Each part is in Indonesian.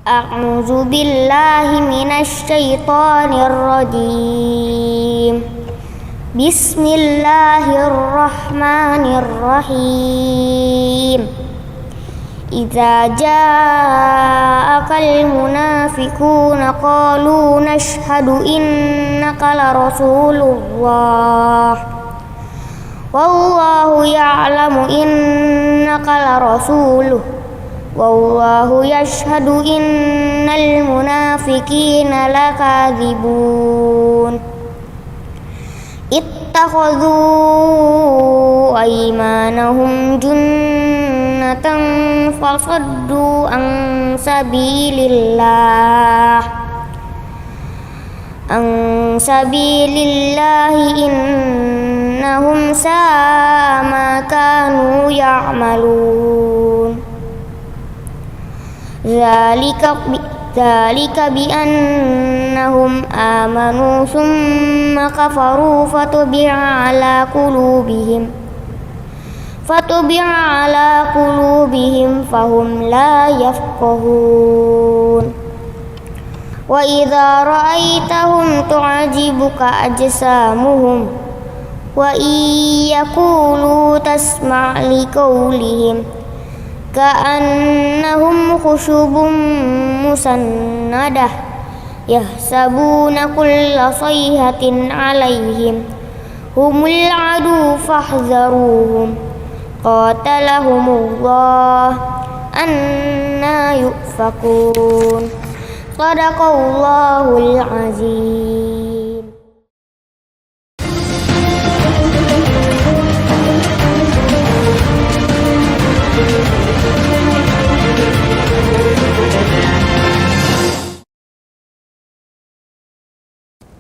A'udzu billahi minasy syaithanir rajim. Bismillahirrahmanirrahim. Idza ja'akal munafiquna qalu nashhadu innaka la rasulullah wallahu ya'lamu innaka la rasuluh wallahu yashhadu innal munafiqina lakadzibun. Ittakhadhu aymanahum junnatan fasaddu an sabilillahi innahum sa'a ma kanu ya'malun. Dzalika bi annahum amanu summa kafaru fatubi'a ala qulubihim fahum la yafqahun. Wa idza ra'aitahum tu'jibuka ajsamuhum wa iyaqulu tasma' liqaulihim ka'annahum khushubun musannadah yahsabuna kulla sayhatin 'alaihim humul adu fahdharuhum qatalahumullah anna yufakun. Shadaqallahul azim.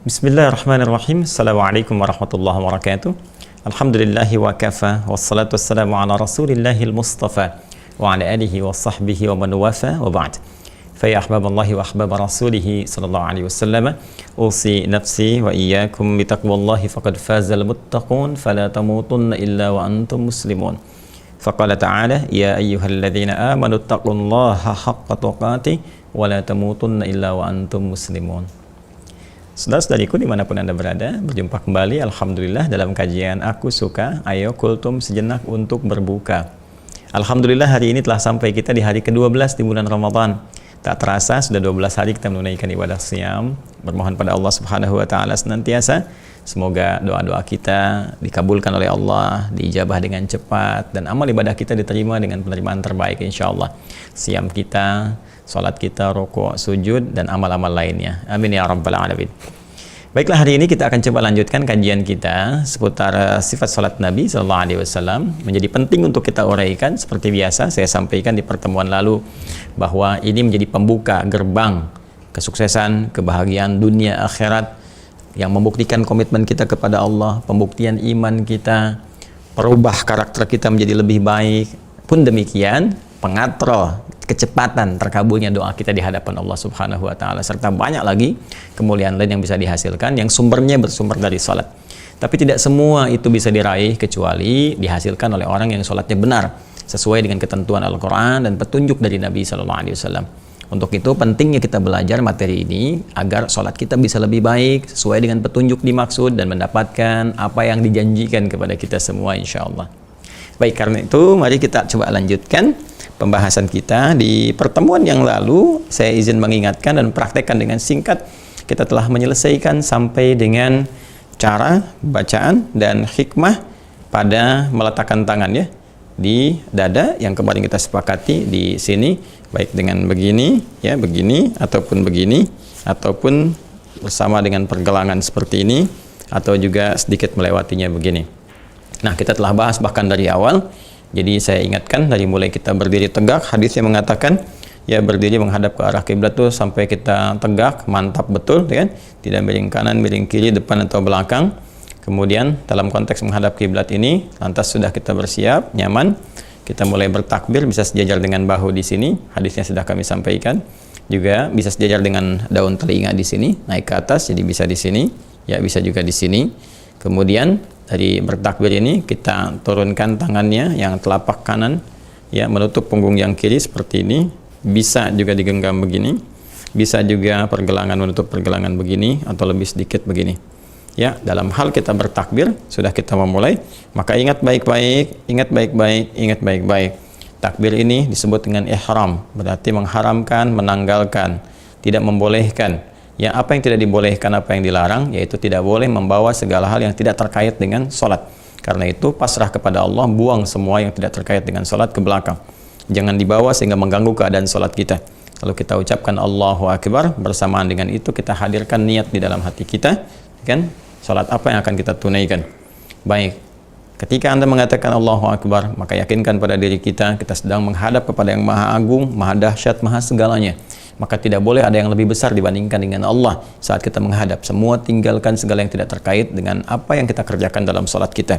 Bismillahirrahmanirrahim. Assalamualaikum warahmatullahi wabarakatuh. Alhamdulillahi wa kafa. Wassalatu wassalamu ala rasulillahil mustafa wa ala alihi wa sahbihi wa man wafa wa ba'd. Fa ya ahbaballahi wa ahbab rasulihi sallallahu alaihi wasallam, usi nafsi wa iyyakum bi taqwallahi faqad fazal muttaqun fala tamutunna illa wa antum muslimun. Faqala ta'ala ya ayyuhalladzina amanu taqullaha haqqa tuqatih wa la tamutunna illa wa antum muslimun. Saudara-saudariku dimanapun Anda berada, berjumpa kembali Alhamdulillah dalam kajian Aku Suka, ayo kultum sejenak untuk berbuka. Alhamdulillah hari ini telah sampai kita di hari ke-12 di bulan Ramadan. Tak terasa sudah 12 hari kita menunaikan ibadah siyam. Bermohon pada Allah Subhanahu wa taala senantiasa semoga doa-doa kita dikabulkan oleh Allah, diijabah dengan cepat, dan amal ibadah kita diterima dengan penerimaan terbaik insyaallah. Siyam kita, salat kita, rukuk, sujud, dan amal-amal lainnya. Amin ya rabbal alamin. Baiklah, hari ini kita akan coba lanjutkan kajian kita seputar sifat salat Nabi sallallahu alaihi wasallam. Menjadi penting untuk kita uraikan seperti biasa saya sampaikan di pertemuan lalu bahwa ini menjadi pembuka gerbang kesuksesan, kebahagiaan dunia akhirat yang membuktikan komitmen kita kepada Allah, pembuktian iman kita, perubah karakter kita menjadi lebih baik. Pun demikian, pengatroh kecepatan terkabulnya doa kita di hadapan Allah Subhanahu wa taala, serta banyak lagi kemuliaan lain yang bisa dihasilkan yang sumbernya bersumber dari salat. Tapi tidak semua itu bisa diraih kecuali dihasilkan oleh orang yang salatnya benar sesuai dengan ketentuan Al-Qur'an dan petunjuk dari Nabi sallallahu alaihi wasallam. Untuk itu pentingnya kita belajar materi ini agar salat kita bisa lebih baik sesuai dengan petunjuk dimaksud dan mendapatkan apa yang dijanjikan kepada kita semua insyaallah. Baik, karena itu mari kita coba lanjutkan pembahasan kita. Di pertemuan yang lalu saya izin mengingatkan dan praktekkan dengan singkat. Kita telah menyelesaikan sampai dengan cara bacaan dan hikmah pada meletakkan tangan ya di dada yang kemarin kita sepakati di sini, baik dengan begini ya, begini ataupun begini, ataupun bersama dengan pergelangan seperti ini, atau juga sedikit melewatinya begini. Nah, kita telah bahas bahkan dari awal. Jadi saya ingatkan dari mulai kita berdiri tegak, hadisnya mengatakan ya berdiri menghadap ke arah kiblat tuh sampai kita tegak, mantap betul ya kan? Tidak miring kanan, miring kiri, depan atau belakang. Kemudian dalam konteks menghadap kiblat ini, lantas sudah kita bersiap, nyaman, kita mulai bertakbir, bisa sejajar dengan bahu di sini, hadisnya sudah kami sampaikan. Juga bisa sejajar dengan daun telinga di sini, naik ke atas, jadi bisa di sini, ya bisa juga di sini. Kemudian dari bertakbir ini kita turunkan tangannya yang telapak kanan ya menutup punggung yang kiri seperti ini, bisa juga digenggam begini, bisa juga pergelangan menutup pergelangan begini, atau lebih sedikit begini. Ya, dalam hal kita bertakbir, sudah kita memulai, maka ingat baik-baik, ingat baik-baik, ingat baik-baik. Takbir ini disebut dengan ihram, berarti mengharamkan, menanggalkan, tidak membolehkan. Ya, apa yang tidak dibolehkan, apa yang dilarang, yaitu tidak boleh membawa segala hal yang tidak terkait dengan sholat. Karena itu, pasrah kepada Allah, buang semua yang tidak terkait dengan sholat ke belakang. Jangan dibawa sehingga mengganggu keadaan sholat kita. Lalu kita ucapkan Allahu Akbar, bersamaan dengan itu kita hadirkan niat di dalam hati kita, kan? Salat apa yang akan kita tunaikan. Baik, ketika Anda mengatakan Allahu Akbar, maka yakinkan pada diri kita, kita sedang menghadap kepada yang maha agung, maha dahsyat, maha segalanya. Maka tidak boleh ada yang lebih besar dibandingkan dengan Allah saat kita menghadap. Semua tinggalkan segala yang tidak terkait dengan apa yang kita kerjakan dalam salat kita.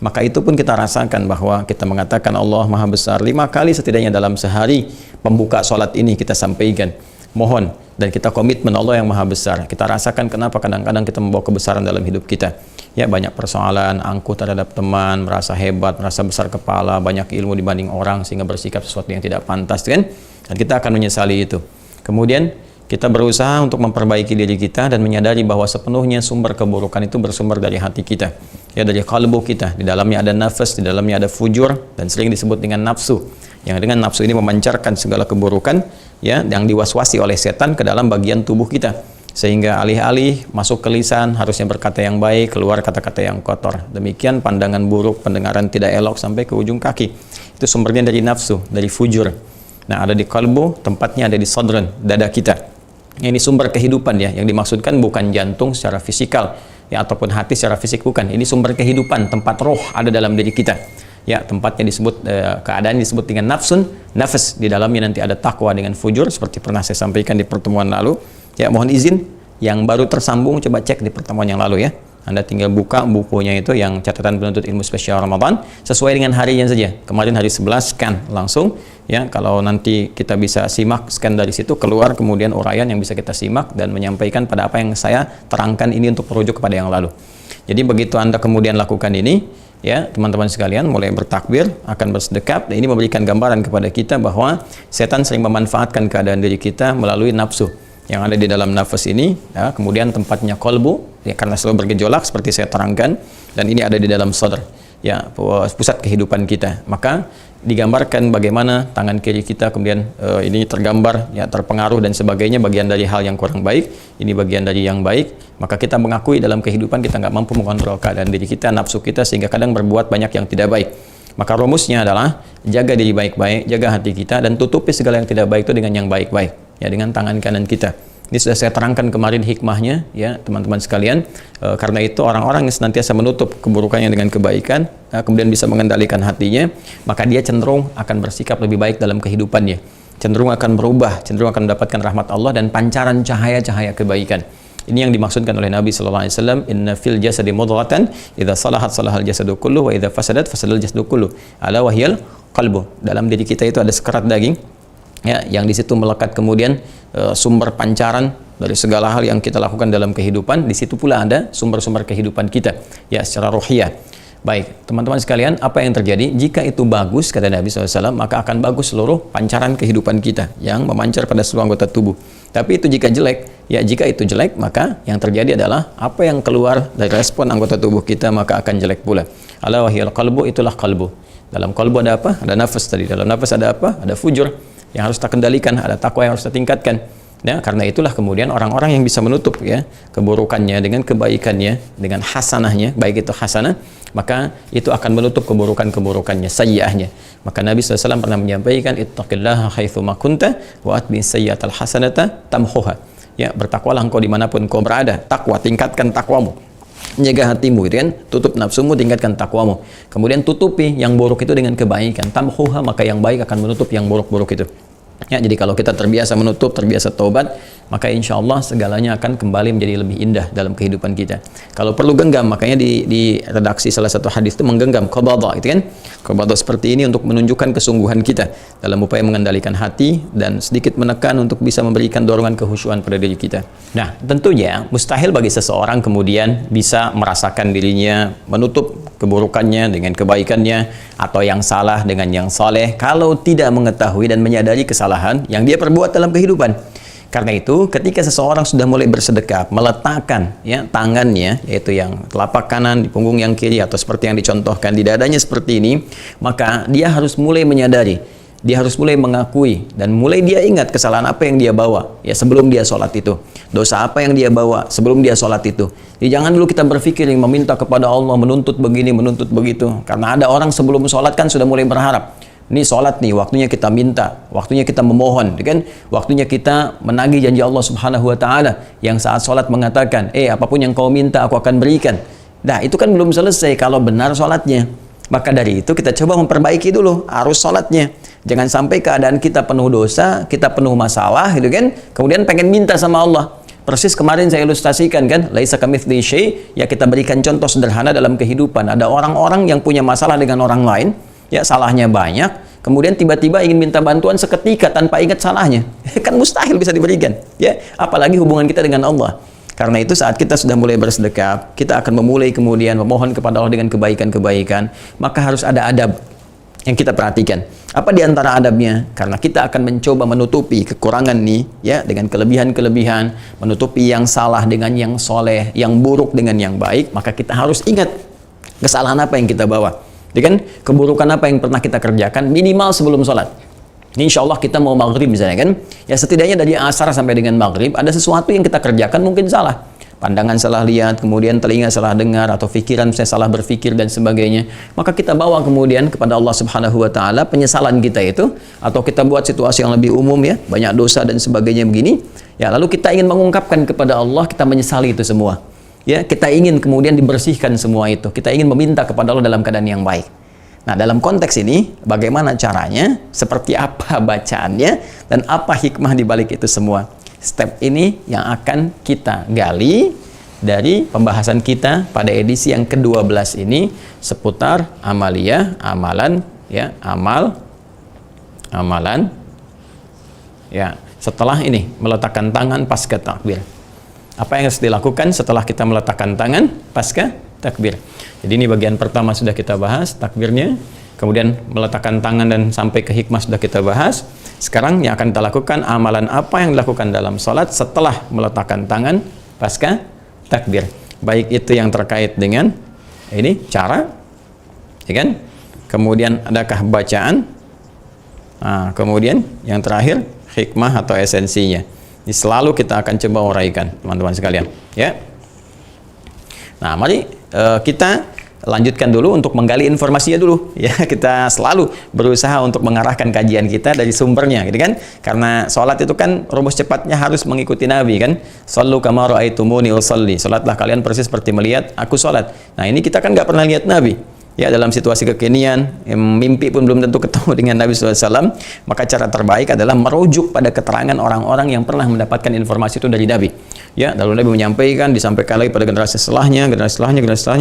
Maka itu pun kita rasakan bahwa kita mengatakan Allah maha besar 5 kali setidaknya dalam sehari. Pembuka salat ini kita sampaikan. Mohon, dan kita komitmen Allah yang maha besar. Kita rasakan kenapa kadang-kadang kita membawa kebesaran dalam hidup kita. Ya, banyak persoalan, angkuh terhadap teman, merasa hebat, merasa besar kepala, banyak ilmu dibanding orang, sehingga bersikap sesuatu yang tidak pantas, kan? Dan kita akan menyesali itu. Kemudian, kita berusaha untuk memperbaiki diri kita dan menyadari bahwa sepenuhnya sumber keburukan itu bersumber dari hati kita. Ya, dari kalbu kita. Di dalamnya ada nafas, di dalamnya ada fujur, dan sering disebut dengan nafsu. Yang dengan nafsu ini memancarkan segala keburukan, ya, yang diwaswasi oleh setan ke dalam bagian tubuh kita, sehingga alih-alih masuk ke lisan harusnya berkata yang baik, keluar kata-kata yang kotor. Demikian pandangan buruk, pendengaran tidak elok sampai ke ujung kaki. Itu sumbernya dari nafsu, dari fujur. Nah, ada di kalbu, tempatnya ada di sadran, dada kita. Ini sumber kehidupan, ya, yang dimaksudkan bukan jantung secara fisikal, ya, ataupun hati secara fisik, bukan. Ini sumber kehidupan, tempat roh ada dalam diri kita. Ya, tempatnya disebut, keadaan disebut dengan nafsun, nafas. Di dalamnya nanti ada takwa dengan fujur, seperti pernah saya sampaikan di pertemuan lalu. Ya, mohon izin, yang baru tersambung coba cek di pertemuan yang lalu, ya. Anda tinggal buka bukunya itu, yang catatan penuntut ilmu spesial Ramadan, sesuai dengan harinya saja. Kemarin hari 11, scan langsung, ya. Kalau nanti kita bisa simak, scan dari situ, keluar kemudian uraian yang bisa kita simak dan menyampaikan pada apa yang saya terangkan ini untuk merujuk kepada yang lalu. Jadi begitu Anda kemudian lakukan ini, ya, teman-teman sekalian, mulai bertakbir, akan bersedekap, dan ini memberikan gambaran kepada kita bahwa setan sering memanfaatkan keadaan diri kita melalui nafsu yang ada di dalam nafas ini, ya. Kemudian tempatnya kolbu, ya, karena selalu bergejolak seperti saya terangkan, dan ini ada di dalam sadr, ya, pusat kehidupan kita. Maka digambarkan bagaimana tangan kiri kita kemudian ini tergambar, ya, terpengaruh dan sebagainya, bagian dari hal yang kurang baik, ini bagian dari yang baik. Maka kita mengakui dalam kehidupan kita nggak mampu mengontrol keadaan diri kita, nafsu kita, sehingga kadang berbuat banyak yang tidak baik. Maka rumusnya adalah jaga diri baik-baik, jaga hati kita, dan tutupi segala yang tidak baik itu dengan yang baik-baik, ya, dengan tangan kanan kita. Ini sudah saya terangkan kemarin hikmahnya, ya, teman-teman sekalian. Karena itu orang-orang yang senantiasa menutup keburukannya dengan kebaikan, kemudian bisa mengendalikan hatinya, maka dia cenderung akan bersikap lebih baik dalam kehidupannya, cenderung akan berubah, cenderung akan mendapatkan rahmat Allah dan pancaran cahaya-cahaya kebaikan. Ini yang dimaksudkan oleh Nabi sallallahu alaihi wasallam, inna fil jasadi mudghatan idza salahat salahal jasadu kullu wa idza fasadat fasadal jasadu kullu ala wahyal qalbu. Dalam diri kita itu ada sekerat daging, ya, yang di situ melekat kemudian sumber pancaran dari segala hal yang kita lakukan dalam kehidupan. Di situ pula ada sumber-sumber kehidupan kita, ya, secara ruhiyah. Baik, teman-teman sekalian, apa yang terjadi? Jika itu bagus, kata Nabi SAW, maka akan bagus seluruh pancaran kehidupan kita yang memancar pada seluruh anggota tubuh. Tapi itu jika jelek, ya, jika itu jelek, maka yang terjadi adalah apa yang keluar dari respon anggota tubuh kita maka akan jelek pula. Ala wahyal qalbu, itulah kalbu. Dalam kalbu ada apa? Ada nafas tadi. Dalam nafas ada apa? Ada fujur yang harus kita kendalikan, ada takwa yang harus kita tingkatkan. Ya, karena itulah kemudian orang-orang yang bisa menutup, ya, keburukannya dengan kebaikannya, dengan hasanahnya, baik itu hasanah, maka itu akan menutup keburukan-keburukannya, sayyi'ahnya. Maka Nabi SAW pernah menyampaikan, ittaqillaha haitsu ma kunta wa atbi sayyi'atal hasanata tamhuha. Ya, bertakwalah engkau dimanapun kau berada. Takwa, tingkatkan takwamu, menjaga hatimu, gitu kan? Tutup nafsumu, tingkatkan takwamu. Kemudian tutupi yang buruk itu dengan kebaikan. Tamhuha, maka yang baik akan menutup yang buruk-buruk itu. Ya, jadi kalau kita terbiasa menutup, terbiasa taubat, maka insya Allah segalanya akan kembali menjadi lebih indah dalam kehidupan kita. Kalau perlu genggam, makanya di redaksi salah satu hadis itu menggenggam qabadha, itu kan? Qabadha seperti ini untuk menunjukkan kesungguhan kita dalam upaya mengendalikan hati dan sedikit menekan untuk bisa memberikan dorongan kehusyuan pada diri kita. Nah, tentunya mustahil bagi seseorang kemudian bisa merasakan dirinya menutup keburukannya dengan kebaikannya, atau yang salah dengan yang soleh, kalau tidak mengetahui dan menyadari kesalahan yang dia perbuat dalam kehidupan. Karena itu, ketika seseorang sudah mulai bersedekah, meletakkan ya tangannya, yaitu yang telapak kanan di punggung yang kiri, atau seperti yang dicontohkan di dadanya seperti ini, maka dia harus mulai menyadari, dia harus mulai mengakui, dan mulai dia ingat kesalahan apa yang dia bawa ya sebelum dia sholat itu, dosa apa yang dia bawa sebelum dia sholat itu. Jadi jangan dulu kita berpikir meminta kepada Allah, menuntut begini, menuntut begitu. Karena ada orang sebelum sholat kan sudah mulai berharap, ini sholat nih, waktunya kita minta, waktunya kita memohon, kan? Waktunya kita menagih janji Allah Subhanahu Wa Taala yang saat sholat mengatakan, apapun yang kau minta aku akan berikan. Nah, itu kan belum selesai kalau benar sholatnya. Maka dari itu kita coba memperbaiki dulu arus sholatnya. Jangan sampai keadaan kita penuh dosa, kita penuh masalah, gitu kan? Kemudian pengen minta sama Allah. Persis kemarin saya ilustrasikan kan, laisa kamitslihi syai', ya kita berikan contoh sederhana dalam kehidupan. Ada orang-orang yang punya masalah dengan orang lain, ya salahnya banyak, kemudian tiba-tiba ingin minta bantuan seketika tanpa ingat salahnya. Kan mustahil bisa diberikan, ya. Apalagi hubungan kita dengan Allah. Karena itu saat kita sudah mulai bersedekah, kita akan memulai kemudian memohon kepada Allah dengan kebaikan-kebaikan, maka harus ada adab yang kita perhatikan. Apa di antara adabnya? Karena kita akan mencoba menutupi kekurangan nih, ya, dengan kelebihan-kelebihan, menutupi yang salah dengan yang soleh, yang buruk dengan yang baik, maka kita harus ingat kesalahan apa yang kita bawa. Kan keburukan apa yang pernah kita kerjakan minimal sebelum sholat. Ini insya Allah kita mau maghrib misalnya kan, ya setidaknya dari asar sampai dengan maghrib ada sesuatu yang kita kerjakan mungkin salah. Pandangan salah lihat, kemudian telinga salah dengar, atau pikiran saya salah berpikir dan sebagainya. Maka kita bawa kemudian kepada Allah Subhanahu Wa Taala penyesalan kita itu, atau kita buat situasi yang lebih umum ya, banyak dosa dan sebagainya begini. Ya lalu kita ingin mengungkapkan kepada Allah, kita menyesali itu semua. Ya, kita ingin kemudian dibersihkan semua itu. Kita ingin meminta kepada Allah dalam keadaan yang baik. Nah, dalam konteks ini, bagaimana caranya, seperti apa bacaannya, dan apa hikmah di balik itu semua. Step ini yang akan kita gali dari pembahasan kita pada edisi yang ke-12 ini seputar amaliyah, amalan, ya, amalan, ya, setelah ini meletakkan tangan pasca takbir. Apa yang harus dilakukan setelah kita meletakkan tangan pasca takbir? Jadi ini bagian pertama sudah kita bahas, takbirnya. Kemudian meletakkan tangan dan sampai ke hikmah sudah kita bahas. Sekarang yang akan kita lakukan, amalan apa yang dilakukan dalam sholat setelah meletakkan tangan pasca takbir. Baik itu yang terkait dengan ini cara, ya kan? Kemudian adakah bacaan? Nah, kemudian yang terakhir hikmah atau esensinya. Ini selalu kita akan coba uraikan, teman-teman sekalian, ya. Nah, mari kita lanjutkan dulu untuk menggali informasinya dulu, ya. Kita selalu berusaha untuk mengarahkan kajian kita dari sumbernya, gitu kan? Karena sholat itu kan rumus cepatnya harus mengikuti Nabi, kan? Shallu kama ra'aitumuni usolli. Sholatlah kalian persis seperti melihat aku sholat. Nah, ini kita kan nggak pernah lihat Nabi. Ya, dalam situasi kekinian, mimpi pun belum tentu ketemu dengan Nabi SAW, maka cara terbaik adalah merujuk pada keterangan orang-orang yang pernah mendapatkan informasi itu dari Nabi. Ya, lalu Nabi menyampaikan, disampaikan lagi pada generasi setelahnya,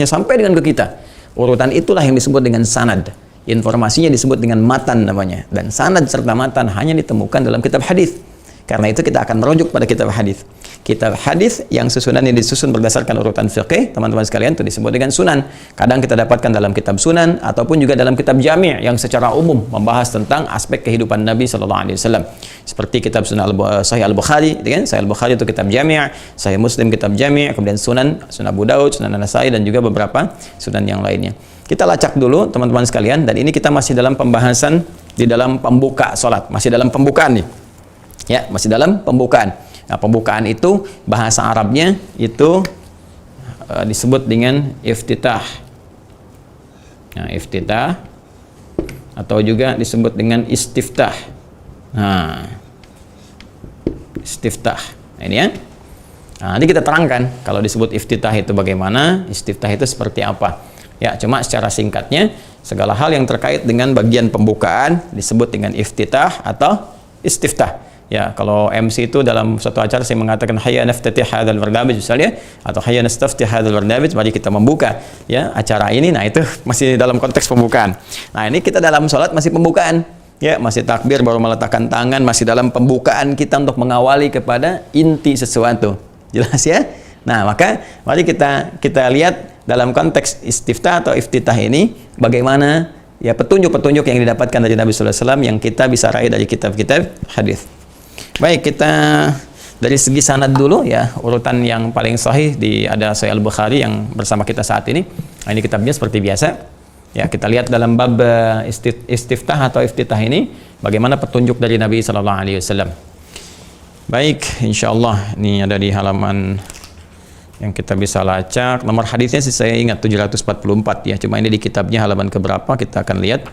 sampai dengan ke kita. Urutan itulah yang disebut dengan sanad. Informasinya disebut dengan matan namanya. Dan sanad serta matan hanya ditemukan dalam kitab hadis. Karena itu kita akan merujuk pada kitab hadis. Kitab hadis yang susunan yang disusun berdasarkan urutan fiqih, teman-teman sekalian, itu disebut dengan sunan. Kadang kita dapatkan dalam kitab sunan ataupun juga dalam kitab jami' yang secara umum membahas tentang aspek kehidupan Nabi SAW. Seperti kitab sunan Sahih Al-Bukhari, kan? Sahih Al-Bukhari itu kitab jami', Sahih Muslim kitab jami', kemudian sunan Abu Daud, sunan An-Nasai, dan juga beberapa sunan yang lainnya. Kita lacak dulu, teman-teman sekalian, dan ini kita masih dalam pembahasan di dalam pembuka sholat, masih dalam pembukaan nih. Ya, masih dalam pembukaan. Nah, pembukaan itu bahasa Arabnya itu disebut dengan iftitah. Nah, iftitah atau juga disebut dengan istiftah. Nah, istiftah. Nah, ini ya. Nah, nanti kita terangkan kalau disebut iftitah itu bagaimana, istiftah itu seperti apa. Ya, cuma secara singkatnya segala hal yang terkait dengan bagian pembukaan disebut dengan iftitah atau istiftah. Ya, kalau MC itu dalam suatu acara saya mengatakan hayya naftatih hadzal barnamij misalnya, atau hayya nastaftih hadzal barnamij, mari kita membuka ya acara ini. Nah, itu masih dalam konteks pembukaan. Nah, ini kita dalam sholat masih pembukaan. Ya, masih takbir baru meletakkan tangan, masih dalam pembukaan kita untuk mengawali kepada inti sesuatu. Jelas ya? Nah, maka mari kita lihat dalam konteks istiftah atau iftitah ini bagaimana ya petunjuk-petunjuk yang didapatkan dari Nabi sallallahu alaihi wasallam yang kita bisa raih dari kitab-kitab hadis. Baik, kita dari segi sanad dulu ya, urutan yang paling sahih ada Sahih Al-Bukhari yang bersama kita saat ini. Nah, ini kitabnya seperti biasa. Ya, kita lihat dalam bab istiftah atau iftitah ini bagaimana petunjuk dari Nabi sallallahu alaihi wasallam. Baik, insyaallah ini ada di halaman yang kita bisa lacak. Nomor hadisnya sih saya ingat 744 ya. Cuma ini di kitabnya halaman keberapa kita akan lihat.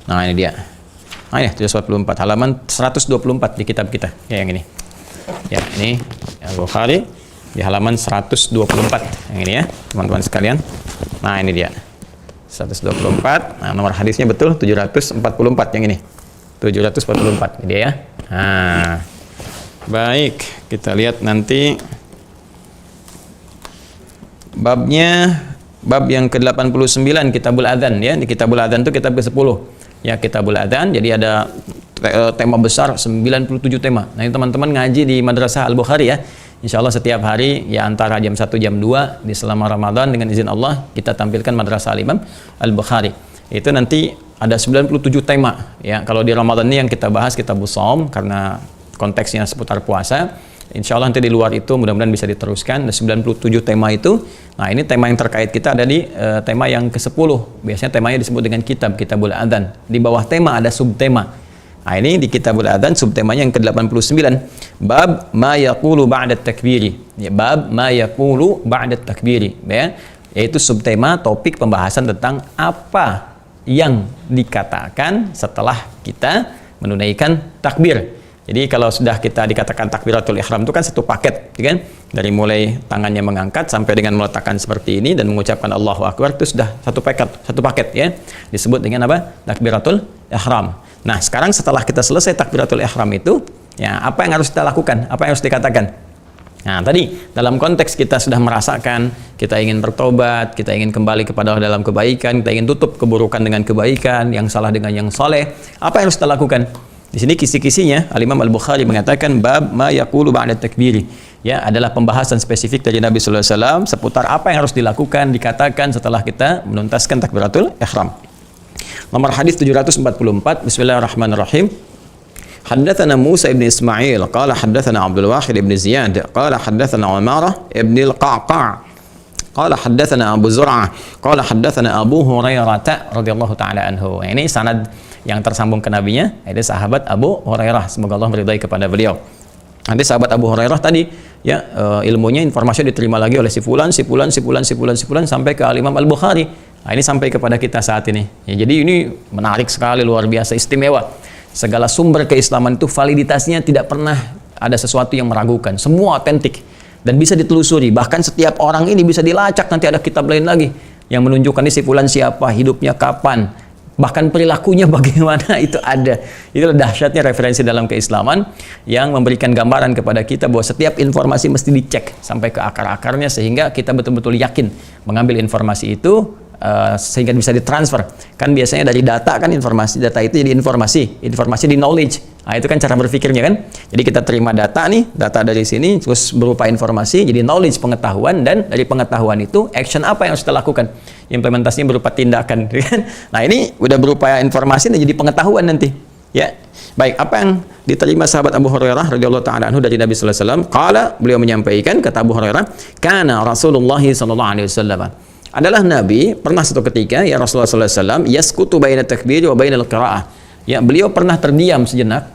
Nah, ini dia. Nah, ya 744 halaman 124 di kitab kita. Ya, yang ini. Ya, ini Al-Bukhari di halaman 124 yang ini ya, teman-teman sekalian. Nah, ini dia. 124. Nah, nomor hadisnya betul 744 yang ini. 744 ini dia ya. Nah. Baik, kita lihat nanti babnya, bab yang ke-89 Kitabul Adzan ya. Di Kitabul Adzan itu kitab ke-10. Ya, Kitabul Adzan. Jadi ada tema besar 97 tema. Nah, ini teman-teman ngaji di Madrasah Al-Bukhari ya. Insya Allah setiap hari ya antara jam 1 jam 2 di selama Ramadan dengan izin Allah kita tampilkan Madrasah Al-Imam Al-Bukhari. Itu nanti ada 97 tema ya. Kalau di Ramadan ini yang kita bahas Kitabus Shaum karena konteksnya seputar puasa. Insya Allah nanti di luar itu mudah-mudahan bisa diteruskan. Ada 97 tema itu. Nah, ini tema yang terkait kita ada di tema yang ke-10. Biasanya temanya disebut dengan Kitabul Adzan. Di bawah tema ada subtema. Nah, ini di Kitabul Adzan subtemanya yang ke-89. Bab ma yaqulu ba'da takbiri. Ya, bab ma yaqulu ba'da takbiri. Ya, yaitu subtema topik pembahasan tentang apa yang dikatakan setelah kita menunaikan takbir. Jadi kalau sudah kita dikatakan takbiratul ihram itu kan satu paket, kan? Dari mulai tangannya mengangkat sampai dengan meletakkan seperti ini dan mengucapkan Allahu Akbar itu sudah satu paket ya. Disebut dengan apa? Takbiratul ihram. Nah, sekarang setelah kita selesai takbiratul ihram itu, ya apa yang harus kita lakukan? Apa yang harus dikatakan? Nah, tadi dalam konteks kita sudah merasakan kita ingin bertobat, kita ingin kembali kepada Allah dalam kebaikan, kita ingin tutup keburukan dengan kebaikan, yang salah dengan yang soleh. Apa yang harus kita lakukan? Di sini kisi-kisinya Al-Imam Al-Bukhari mengatakan bab ma yaqulu ba'da takbiri. Ya, adalah pembahasan spesifik dari Nabi sallallahu alaihi wasallam seputar apa yang harus dilakukan, dikatakan setelah kita menuntaskan takbiratul ihram. Nomor hadis 744. Bismillahirrahmanirrahim. Haddatsana Musa ibn Ismail qala haddatsana Abdul Wahid ibn Ziyad qala haddatsana Umarah ibn al-Qa'qa' qala haddatsana Abu Zur'ah qala haddatsana Abu Hurairah radhiyallahu taala anhu. Ini sanad yang tersambung ke nabinya, itu sahabat Abu Hurairah, semoga Allah meridai kepada beliau. Nanti sahabat Abu Hurairah tadi ya ilmunya, informasi diterima lagi oleh si fulan sampai ke Al-Imam Al-Bukhari. Nah, ini sampai kepada kita saat ini. Ya, jadi ini menarik sekali, luar biasa, istimewa. Segala sumber keislaman itu validitasnya tidak pernah ada sesuatu yang meragukan. Semua otentik dan bisa ditelusuri. Bahkan setiap orang ini bisa dilacak, nanti ada kitab lain lagi yang menunjukkan ini si fulan siapa, hidupnya kapan, bahkan perilakunya bagaimana, itu ada. Itulah dahsyatnya referensi dalam keislaman yang memberikan gambaran kepada kita bahwa setiap informasi mesti dicek sampai ke akar-akarnya sehingga kita betul-betul yakin mengambil informasi itu sehingga bisa ditransfer. Kan biasanya dari data kan informasi, data itu jadi informasi di knowledge. Nah, itu kan cara berpikirnya kan. Jadi kita terima data nih, data dari sini terus berupa informasi jadi knowledge, pengetahuan, dan dari pengetahuan itu action apa yang harus kita lakukan. Implementasinya berupa tindakan, kan? Nah, ini udah berupa informasi dan jadi pengetahuan nanti. Ya. Baik, apa yang diterima sahabat Abu Hurairah radhiyallahu taala anhu dari Nabi sallallahu alaihi wasallam? Qala, beliau menyampaikan, kata Abu Hurairah, kana Rasulullah sallallahu alaihi wasallam, adalah Nabi pernah satu ketika ya Rasulullah sallallahu alaihi wasallam yaskutu baina takbir wa bainal qiraah. Ya, beliau pernah terdiam sejenak,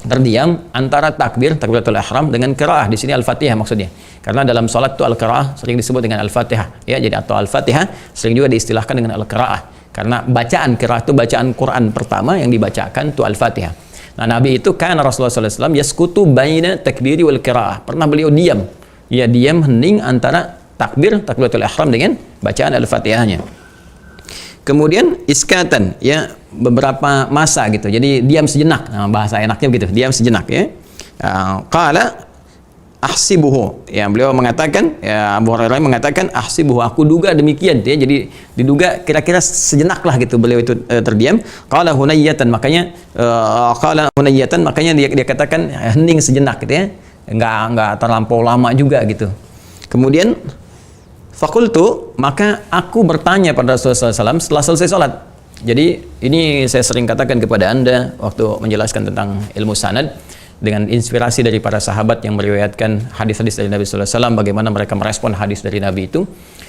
terdiam antara takbiratul ihram dengan qiraah. Di sini Al-Fatihah maksudnya. Karena dalam salat itu al-qiraah sering disebut dengan Al-Fatihah. Ya, jadi atau Al-Fatihah sering juga diistilahkan dengan al-qiraah. Karena bacaan qiraah itu bacaan Quran pertama yang dibacakan itu Al-Fatihah. Nah, Nabi itu kan Rasulullah sallallahu alaihi wasallam yaskutu baina takbiri wal qiraah. Pernah beliau diam. Ya, diam hening antara takbiratul ihram dengan bacaan Al-Fatihahnya. Kemudian iskatan, ya, beberapa masa gitu. Jadi diam sejenak. Nah, bahasa enaknya begitu, diam sejenak ya. Qala ahsibuhu. Ya, beliau mengatakan, ya, Abu Hurairah mengatakan ahsibuhu, aku duga demikian ya. Jadi diduga kira-kira sejenak lah gitu beliau itu terdiam. Qala hunayyatan, makanya dia katakan hening sejenak gitu ya. Enggak terlampau lama juga gitu. Kemudian Fakultu, maka aku bertanya pada Rasulullah SAW setelah selesai sholat. Jadi ini saya sering katakan kepada Anda waktu menjelaskan tentang ilmu sanad, dengan inspirasi dari para sahabat yang meriwayatkan hadis-hadis dari Nabi Sallallahu Alaihi Wasallam, bagaimana mereka merespon hadis dari Nabi itu.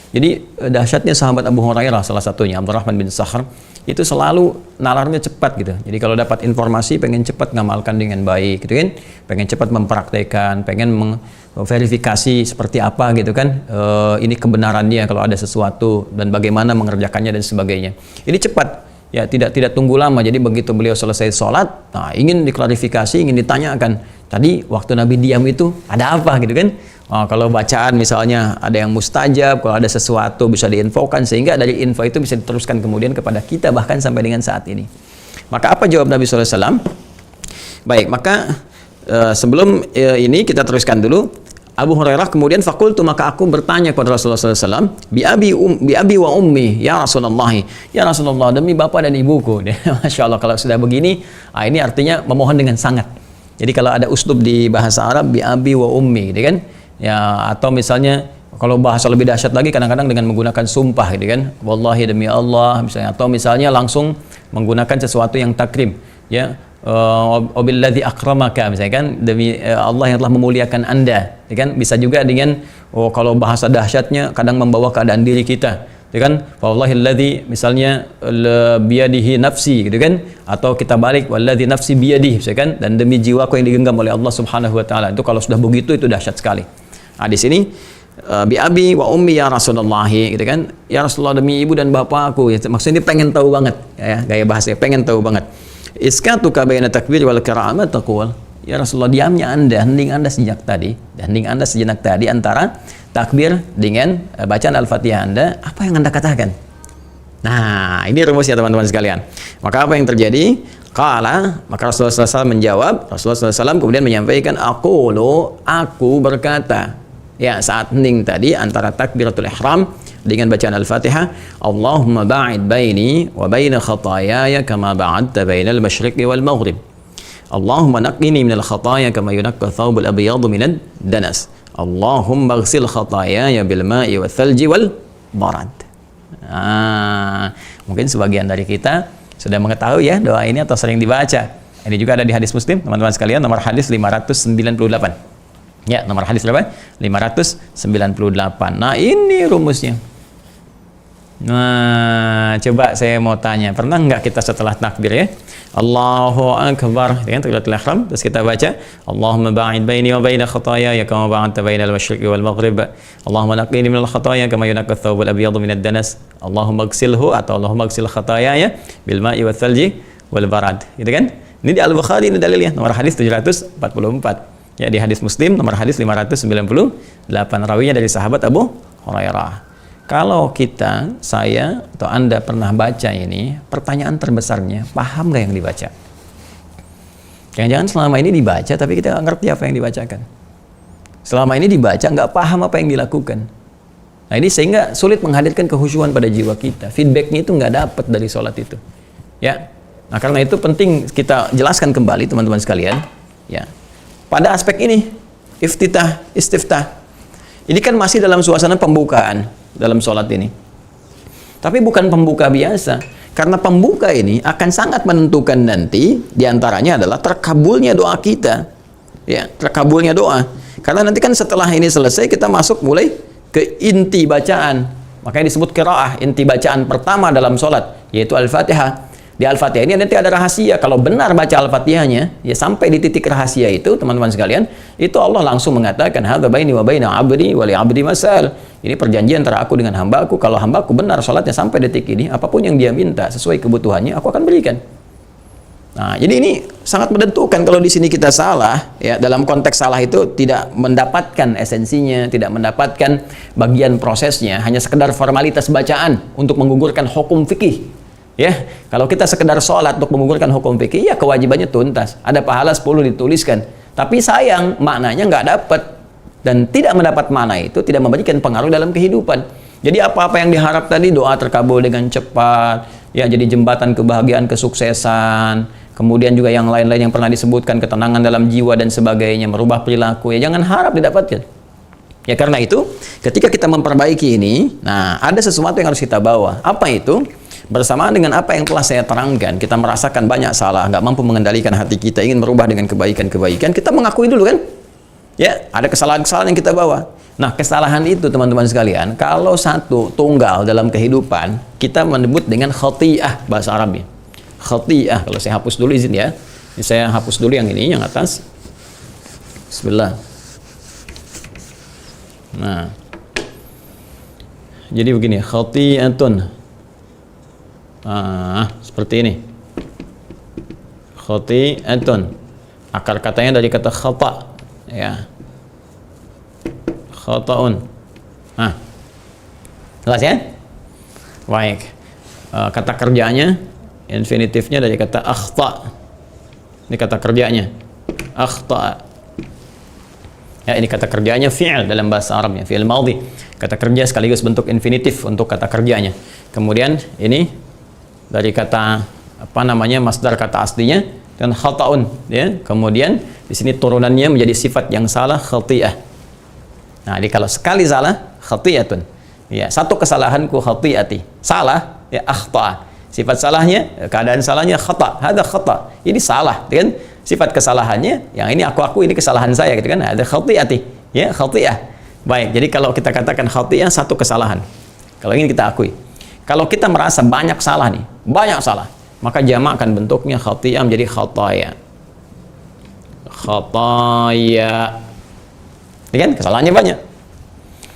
Jadi dahsyatnya sahabat Abu Hurairah salah satunya, Abdurrahman bin Sakhr, itu selalu nalarnya cepat gitu. Jadi kalau dapat informasi pengen cepat ngamalkan dengan baik gitu kan, pengen cepat mempraktekkan, pengen verifikasi seperti apa gitu kan, ini kebenarannya kalau ada sesuatu dan bagaimana mengerjakannya dan sebagainya. Ini cepat. Ya, tidak tunggu lama. Jadi begitu beliau selesai sholat, nah ingin diklarifikasi, ingin ditanyakan, tadi waktu Nabi diam itu ada apa gitu kan. Kalau bacaan misalnya ada yang mustajab, kalau ada sesuatu bisa diinfokan, sehingga dari info itu bisa diteruskan kemudian kepada kita bahkan sampai dengan saat ini. Maka apa jawab Nabi SAW? Baik, maka sebelum ini kita teruskan dulu. Abu Hurairah kemudian fakultu, maka aku bertanya kepada Rasulullah SAW, bi abi wa ummi ya Rasulullah, ya Rasulullah, demi bapak dan ibuku. Masya Allah, kalau sudah begini, ini artinya memohon dengan sangat. Jadi kalau ada uslub di bahasa Arab, bi abi wa ummi gitu kan, ya, atau misalnya kalau bahasa lebih dahsyat lagi kadang-kadang dengan menggunakan sumpah gitu kan, wallahi demi Allah misalnya, atau misalnya langsung menggunakan sesuatu yang takrim, ya, wabilladzi akramaka misalnya kan, demi Allah yang telah memuliakan Anda, ya kan. Bisa juga dengan kalau bahasa dahsyatnya kadang membawa keadaan diri kita, ya kan, wallahilladzi misalnya biyadihi nafsi gitu kan, atau kita balik walladzi nafsi biyadihi misalnya kan, dan demi jiwaku yang digenggam oleh Allah Subhanahu wa taala. Itu kalau sudah begitu itu dahsyat sekali. Nah, di sini bi abi wa ummi ya Rasulullah gitu kan, ya Rasulullah demi ibu dan bapakku, ya, maksudnya dia pengen tahu banget ya, gaya bahasanya pengen tahu banget. Iskatuka baina takbir wal qira'ah taqul, ya Rasulullah diamnya Anda, hening Anda sejak tadi, hening Anda sejenak tadi antara takbir dengan bacaan Al-Fatihah Anda, apa yang Anda katakan? Nah, ini rumusnya teman-teman sekalian. Maka apa yang terjadi? Qala, maka Rasulullah SAW menjawab, Rasulullah SAW kemudian menyampaikan, aku berkata, ya saat hening tadi antara takbiratul ihram dengan bacaan Al-Fatihah, Allahumma ba'id baini wa baina khataayaya kama ba'adta bainal masyriqi wal maghrib. Allahumma naqqini minal khataaya kama yunaqqa thawbul abyadu minad danas. Allahumma ighsil khataayaya bil ma'i wal thalji wal barad. Mungkin sebagian dari kita sudah mengetahui ya doa ini atau sering dibaca. Ini juga ada di hadis Muslim, teman-teman sekalian, nomor hadis 598. Ya, nomor hadis berapa? 598. Nah, ini rumusnya. Nah, coba saya mau tanya, pernah nggak kita setelah takbir ya, Allahu Akbar, dengan takbiratul ihram, terus kita baca, Allahumma ba'id baini wa baina khataayaya kama ba'adta bainal masyriqi wal maghrib. Allahumma naqqini minal khataaya kama yunaqqa thawbul abyadu minad danas. Allahumma ighsilhu atau Allahumma ighsil khataayaya bil ma'i wath thalji wal barad. Gitu kan? Ini di Al-Bukhari, ini dalilnya, nomor hadis 744. Ya, di hadis Muslim nomor hadis 598, rawinya dari sahabat Abu Hurairah. Kalau kita, saya atau Anda pernah baca ini, pertanyaan terbesarnya, paham nggak yang dibaca? Jangan-jangan selama ini dibaca tapi kita nggak ngerti apa yang dibacakan. Selama ini dibaca nggak paham apa yang dilakukan. Nah, ini sehingga sulit menghadirkan kehusyuan pada jiwa kita. Feedbacknya itu nggak dapat dari sholat itu. Ya. Nah, karena itu penting kita jelaskan kembali teman-teman sekalian. Ya. Pada aspek ini, istiftah. Ini kan masih dalam suasana pembukaan dalam sholat ini. Tapi bukan pembuka biasa. Karena pembuka ini akan sangat menentukan nanti, diantaranya adalah terkabulnya doa kita. Ya, terkabulnya doa. Karena nanti kan setelah ini selesai, kita masuk mulai ke inti bacaan. Makanya disebut qiraah, inti bacaan pertama dalam sholat, yaitu Al-Fatihah. Di Al-Fatihah ini nanti ada rahasia. Kalau benar baca Al-Fatihahnya, ya sampai di titik rahasia itu, teman-teman sekalian, itu Allah langsung mengatakan, hadza baini wa baina 'abdi wa li 'abdi masal. Ini perjanjian antara aku dengan hambaku. Kalau hambaku benar salatnya sampai detik ini, apapun yang dia minta sesuai kebutuhannya, aku akan berikan. Nah, jadi ini sangat menentukan. Kalau di sini kita salah, ya dalam konteks salah itu tidak mendapatkan esensinya, tidak mendapatkan bagian prosesnya, hanya sekedar formalitas bacaan untuk menggugurkan hukum fikih. Ya, kalau kita sekedar sholat untuk menggugurkan hukum fikih, ya kewajibannya tuntas. Ada pahala 10 dituliskan. Tapi sayang, maknanya nggak dapat. Dan tidak mendapat makna itu tidak memberikan pengaruh dalam kehidupan. Jadi apa-apa yang diharap tadi, doa terkabul dengan cepat, ya jadi jembatan kebahagiaan, kesuksesan, kemudian juga yang lain-lain yang pernah disebutkan, ketenangan dalam jiwa dan sebagainya, merubah perilaku, ya jangan harap didapatkan. Ya karena itu, ketika kita memperbaiki ini, nah ada sesuatu yang harus kita bawa. Apa itu? Bersamaan dengan apa yang telah saya terangkan, kita merasakan banyak salah, nggak mampu mengendalikan hati kita, ingin merubah dengan kebaikan-kebaikan, kita mengakui dulu kan? Ya, ada kesalahan-kesalahan yang kita bawa. Nah, kesalahan itu teman-teman sekalian, kalau satu tunggal dalam kehidupan, kita menyebut dengan khati'ah bahasa Arabnya. Khati'ah, kalau saya hapus dulu izin ya. Ini saya hapus dulu yang ini, yang atas. Bismillah. Nah, jadi begini, khati'atun. Seperti ini. Khati'atun. Akar katanya dari kata khata', ya. Khata'un. Jelas ya? Baik. Kata kerjanya, infinitifnya dari kata akhta'. Ini kata kerjanya. Akhta'. Ya, ini kata kerjanya fi'il dalam bahasa Arabnya, fi'il madhi. Kata kerja sekaligus bentuk infinitif untuk kata kerjanya. Kemudian ini dari kata masdar kata aslinya dan khata'un, ya. Kemudian di sini turunannya menjadi sifat yang salah, khati'ah. Nah, jadi kalau sekali salah, khati'atun. Ya, satu kesalahanku khati'ati. Salah, ya akhta'. Sifat salahnya, keadaan salahnya khata'. Hada khata'. Ini salah, kan? Sifat kesalahannya, yang ini aku ini kesalahan saya, gitu kan? Ada khati'ati, ya khati'ah. Baik, jadi kalau kita katakan khati'ah, satu kesalahan. Kalau ingin kita akui. Kalau kita merasa banyak salah nih, banyak salah, maka jamakkan bentuknya khati'ah menjadi khataya. Khataya. Ya kan? Kesalahannya banyak.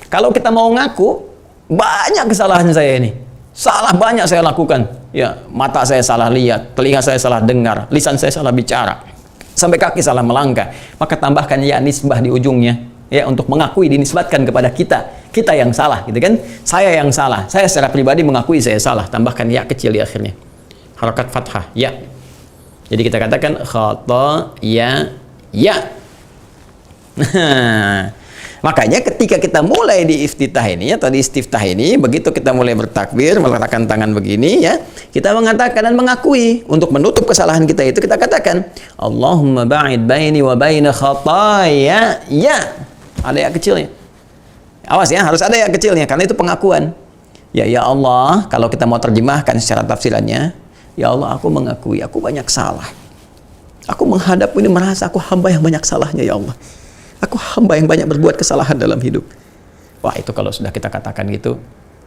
Kalau kita mau ngaku, banyak kesalahan saya ini. Salah banyak saya lakukan. Ya, mata saya salah lihat, telinga saya salah dengar, lisan saya salah bicara, sampai kaki salah melangkah. Maka tambahkan ya nisbah di ujungnya, ya, untuk mengakui, dinisbatkan kepada kita yang salah, gitu kan? Saya yang salah. Saya secara pribadi mengakui saya salah. Tambahkan ya kecil di akhirnya. Harakat fathah, ya. Jadi kita katakan khata ya. Makanya ketika kita mulai di iftitah ini atau di istiftah ini, begitu kita mulai bertakbir, meletakkan tangan begini, ya, kita mengatakan dan mengakui untuk menutup kesalahan kita itu, kita katakan Allahumma ba'id baini wa baina khataya ya. Ada ya kecilnya. Awas ya, harus ada ya kecilnya karena itu pengakuan. Ya Allah, kalau kita mau terjemahkan secara tafsirannya, ya Allah, aku mengakui aku banyak salah. Aku menghadap ini merasa aku hamba yang banyak salahnya, ya Allah. Aku hamba yang banyak berbuat kesalahan dalam hidup. Wah, itu kalau sudah kita katakan gitu,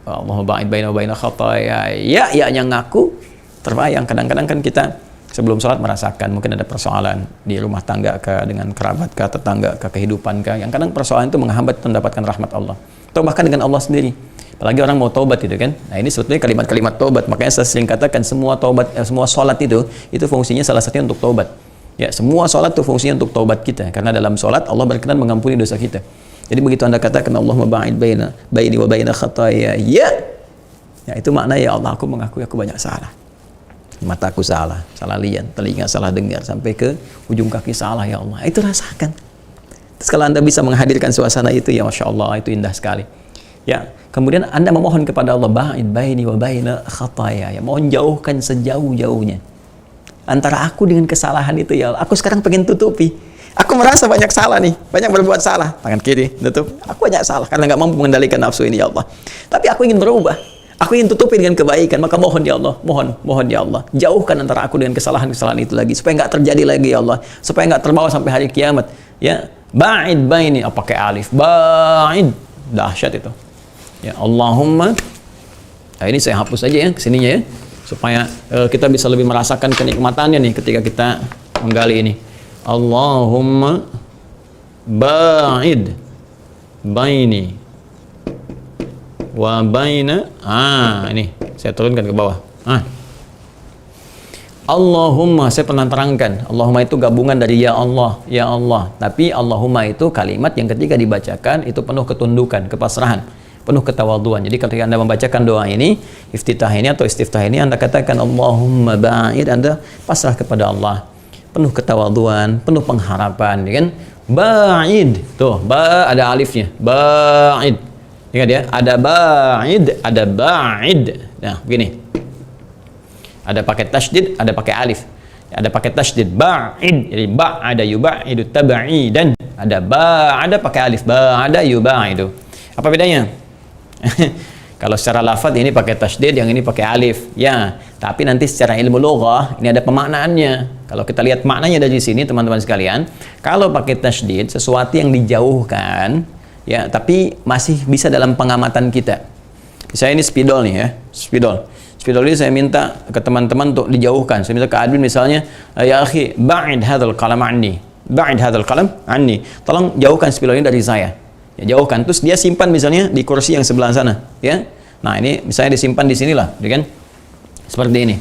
Allahumma ba'id baina wa baina khataya ya, yang ngaku terbayang. Kadang-kadang kan kita sebelum sholat merasakan mungkin ada persoalan di rumah tangga kah, dengan kerabat kah, tetangga kah, kehidupan kah, yang kadang persoalan itu menghambat mendapatkan rahmat Allah, atau bahkan dengan Allah sendiri. Apalagi orang mau taubat itu kan. Nah, ini sebetulnya kalimat-kalimat taubat. Makanya saya sering katakan semua taubat, semua sholat itu fungsinya salah satunya untuk taubat. Ya, semua sholat itu fungsinya untuk taubat kita, karena dalam sholat Allah berkenan mengampuni dosa kita. Jadi begitu Anda katakan Allahumma ba'id baini wa baina khataya ya, itu makna ya Allah, aku mengakui aku banyak salah. Mataku salah lihat, telinga salah dengar, sampai ke ujung kaki salah, ya Allah. Itu rasakan. Terus kalau Anda bisa menghadirkan suasana itu, ya Masya Allah, itu indah sekali. Ya, kemudian Anda memohon kepada Allah, ba'id baini wa baina khataya, ya, mohon jauhkan sejauh-jauhnya antara aku dengan kesalahan itu, ya Allah. Aku sekarang pengen tutupi. Aku merasa banyak salah nih, banyak berbuat salah. Tangan kiri tutup. Aku banyak salah karena nggak mampu mengendalikan nafsu ini, ya Allah. Tapi aku ingin berubah. Aku ingin tutupi dengan kebaikan. Maka mohon ya Allah, mohon ya Allah, jauhkan antara aku dengan kesalahan-kesalahan itu lagi, supaya nggak terjadi lagi, ya Allah. Supaya nggak terbawa sampai hari kiamat. Ya, ba'id baini, pakai alif, ba'id, dahsyat itu. Ya Allahumma. Nah, ini saya hapus aja ya kesininya ya, supaya kita bisa lebih merasakan kenikmatannya nih ketika kita menggali ini. Allahumma ba'id baini wa baina, ini saya turunkan ke bawah. Allahumma, saya pernah terangkan, Allahumma itu gabungan dari ya Allah, ya Allah. Tapi Allahumma itu kalimat yang ketika dibacakan itu penuh ketundukan, kepasrahan, penuh ketawaduan. Jadi ketika Anda membacakan doa ini, iftitah ini atau istiftah ini, Anda katakan Allahumma ba'id, Anda pasrah kepada Allah, penuh ketawaduan, penuh pengharapan, ya kan? Ba'id, tuh, ada alifnya, ba'id. Ingat ya, ada ba'id, ada ba'id. Nah, begini. Ada pakai tasydid, ada pakai alif. Ada pakai tasydid, ba'id. Jadi ba'ada yuba'idu tab'idan. Ada ba'ada pakai alif, ba'ada yuba'idu. Apa bedanya? Kalau secara lafaz ini pakai tasydid, yang ini pakai alif. Ya, tapi nanti secara ilmu lughah ini ada pemaknaannya. Kalau kita lihat maknanya dari sini teman-teman sekalian, kalau pakai tasydid sesuatu yang dijauhkan, ya, tapi masih bisa dalam pengamatan kita. Misalnya ini spidol nih ya, spidol. Spidol ini saya minta ke teman-teman untuk dijauhkan. Saya minta ke admin misalnya, ya akhi, ba'id hadzal qalam anni. Ba'id hadzal qalam anni. Tolong jauhkan spidol ini dari saya. Ya, jauhkan. Terus dia simpan misalnya di kursi yang sebelah sana, ya. Nah, ini misalnya disimpan di sinilah, ya kan? Seperti ini.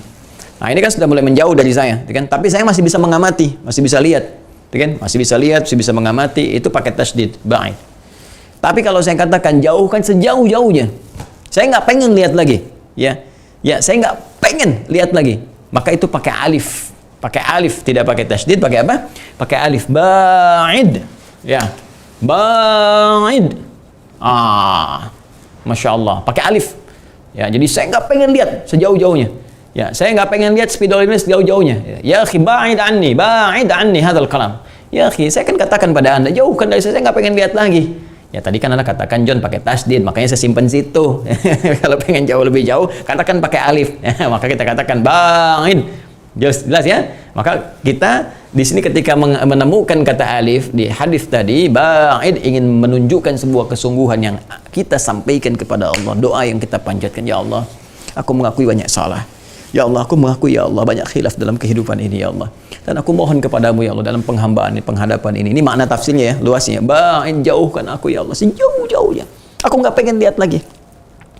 Nah, ini kan sudah mulai menjauh dari saya, ya kan? Tapi saya masih bisa mengamati, masih bisa lihat, ya kan? Masih bisa lihat, masih bisa mengamati, itu pakai tasydid, ba'id. Tapi kalau saya katakan jauhkan sejauh-jauhnya, saya nggak pengen lihat lagi, ya. Ya, saya nggak pengen lihat lagi. Maka itu pakai alif. Pakai alif, tidak pakai tasydid, pakai apa? Pakai alif. Ba'id. Ya. Ba'id. Masya Allah. Pakai alif. Ya, jadi saya nggak pengen lihat sejauh-jauhnya. Ya, saya nggak pengen lihat spidol ini sejauh-jauhnya. Ya, akhi, ba'id anni hadzal kalam. Ya, akhi, saya kan katakan pada Anda, jauhkan dari saya nggak pengen lihat lagi. Ya tadi kan Anda katakan John pakai tasydid, makanya saya simpan situ. Kalau pengen jauh lebih jauh, katakan pakai alif. Maka kita katakan ba'id. Jelas ya? Maka kita di sini ketika menemukan kata alif di hadis tadi, ba'id ingin menunjukkan sebuah kesungguhan yang kita sampaikan kepada Allah. Doa yang kita panjatkan, ya Allah, aku mengakui banyak salah. Ya Allah, aku mengakui, ya Allah, banyak khilaf dalam kehidupan ini, ya Allah. Dan aku mohon kepadamu, ya Allah, dalam penghambaan ini, penghadapan ini. Ini makna tafsirnya ya, luasnya. Ba'in, jauhkan aku, ya Allah, sejauh-jauhnya. Aku nggak pengen lihat lagi.